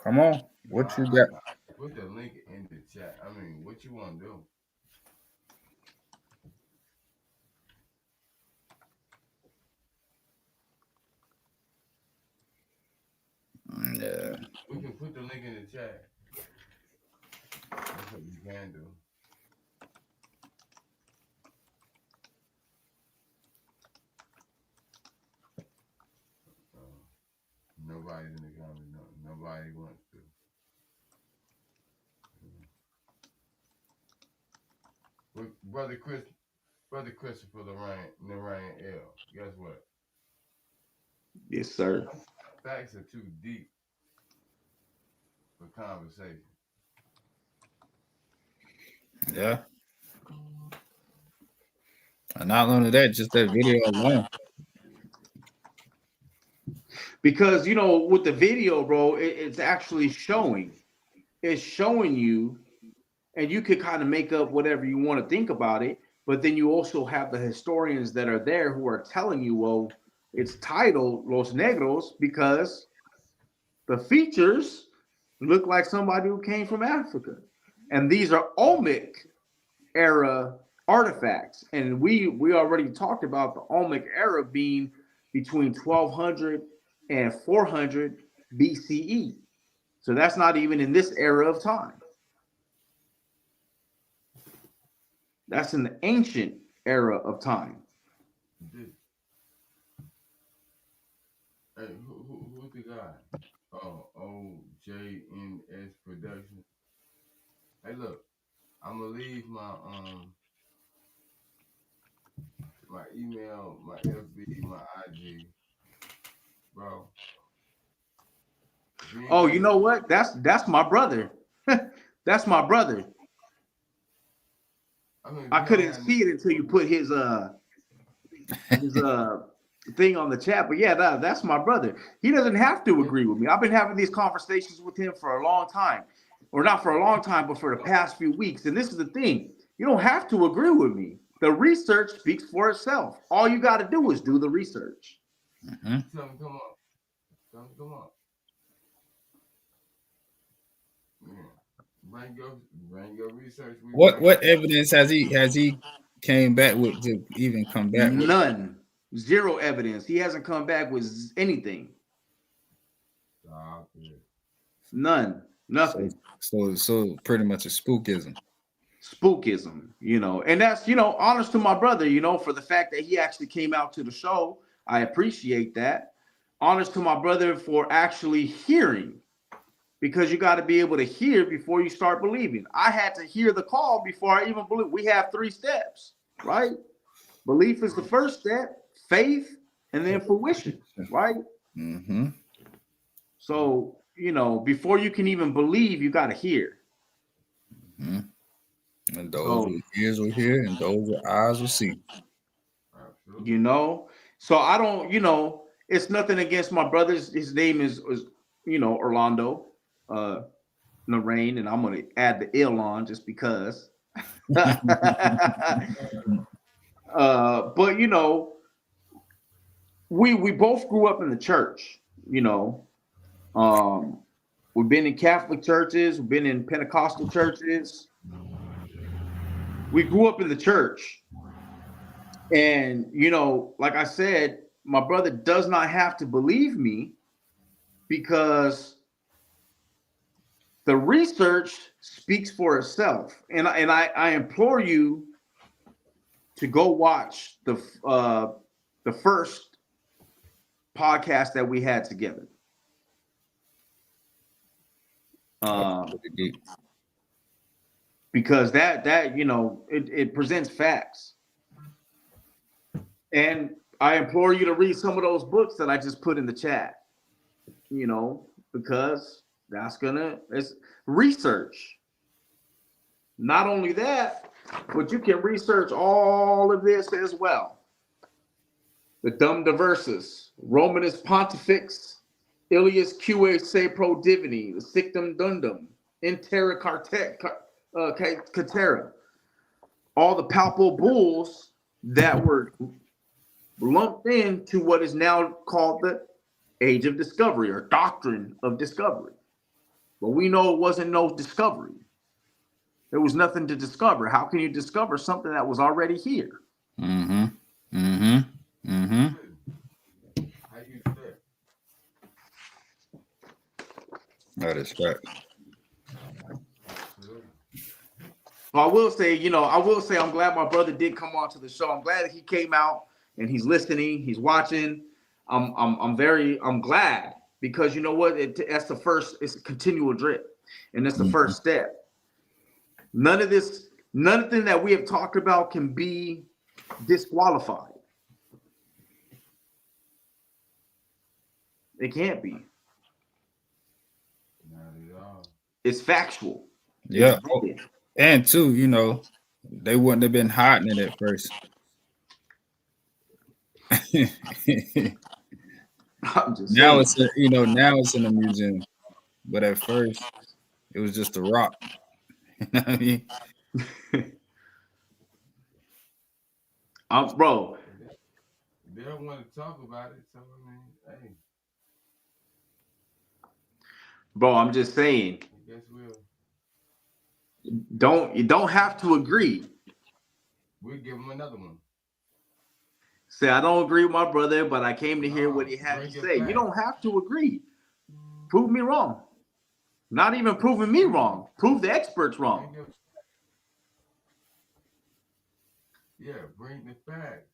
Come on. What you got? Put the link in the chat. I mean, what you want to do? Yeah. We can put the link in the chat. That's what you can do. Nobody's in the comments. Nobody wants to. Brother Christopher Naraine-El. Guess what? Yes, sir. Facts are too deep for conversation. Yeah. And not only that, just that video alone. Because, you know, with the video, bro, it's actually showing. It's showing you, and you could kind of make up whatever you want to think about it. But then you also have the historians that are there who are telling you, well, it's titled Los Negros because the features look like somebody who came from Africa. And these are Olmec era artifacts. And we already talked about the Olmec era being between 1200 and 400 BCE. So that's not even in this era of time. That's in the ancient era of time. Hey, who's the guy? Oh, OJNS Production. Hey, look, I'm gonna leave my my email, my FB, my IG, bro. Oh, you know what? That's my brother. That's my brother. I couldn't see it until you put his thing on the chat, but yeah, that's my brother. He doesn't have to agree with me. I've been having these conversations with him for a long time, or not for a long time, but for the past few weeks. And this is the thing: you don't have to agree with me. The research speaks for itself. All you got to do is do the research. Come on. Yeah. Bring your research. What evidence has he came back with to even come back with? None. Zero evidence. He hasn't come back with anything. None. Nothing. So pretty much a spookism. Spookism, you know, and that's, you know, honest to my brother, you know, for the fact that he actually came out to the show. I appreciate that. Honest to my brother for actually hearing, because you got to be able to hear before you start believing. I had to hear the call before I even believe. We have 3 steps, right? Belief is the first step, faith, and then fruition, right? Mm-hmm. So, you know, before you can even believe, you got to hear. Mm-hmm. And those with ears will hear, and those with eyes will see. You know, so I don't, you know, it's nothing against my brother's. His name is you know, Orlando Naraine, and I'm going to add the ill on just because. But, you know, we both grew up in the church, you know. We've been in Catholic churches, we've been in Pentecostal churches. We grew up in the church. And, you know, like I said, my brother does not have to believe me, because the research speaks for itself. And I implore you to go watch the first podcast that we had together. Because that it presents facts. And I implore you to read some of those books that I just put in the chat, because it's research. Not only that, but you can research all of this as well. The Dum Diversus, Romanus Pontifex, Ilius Q Se Pro Divini, the Sictum Dundum, Intera Catera, all the palpable bulls that were lumped into what is now called the Age of Discovery, or Doctrine of Discovery. But we know it wasn't no discovery. There was nothing to discover. How can you discover something that was already here? Mm-hmm. Mm-hmm. Mm-hmm. That is fact. Well, I will say, I'm glad my brother did come on to the show. I'm glad that he came out and he's listening, he's watching. I'm glad, because you know what? That's the first. It's a continual drip, and that's the first step. Nothing that we have talked about can be disqualified. It can't be. It's factual. Yeah. And too, they wouldn't have been hiding it at first. Now it's now it's in a museum, but at first it was just a rock. You know what I mean? Bro. They don't want to talk about it, so I mean, hey. Bro, I'm just saying. I guess we'll. You don't have to agree. We'll give him another one. Say, I don't agree with my brother, but I came to hear what he had to say. You don't have to agree. Prove me wrong. Not even proving me wrong. Prove the experts wrong. Yeah, bring the facts.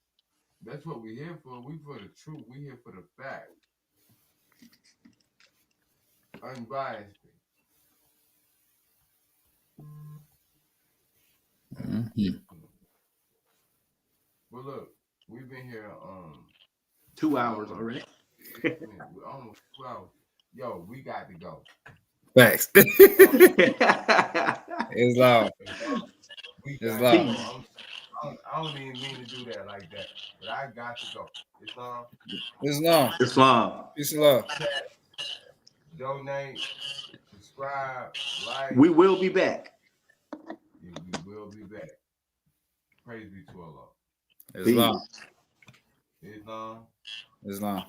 That's what we're here for. We for the truth. We here for the facts. Unbiased. Mm-hmm. Well, look, we've been here 2 hours already. We're almost 2 hours. Yo, we got to go. Facts. It's loud. It's loud. I don't even mean to do that like that, but I got to go. Islam. Donate, subscribe, like. We will be back. We will be back. Praise be to Allah. Islam. Islam. Islam.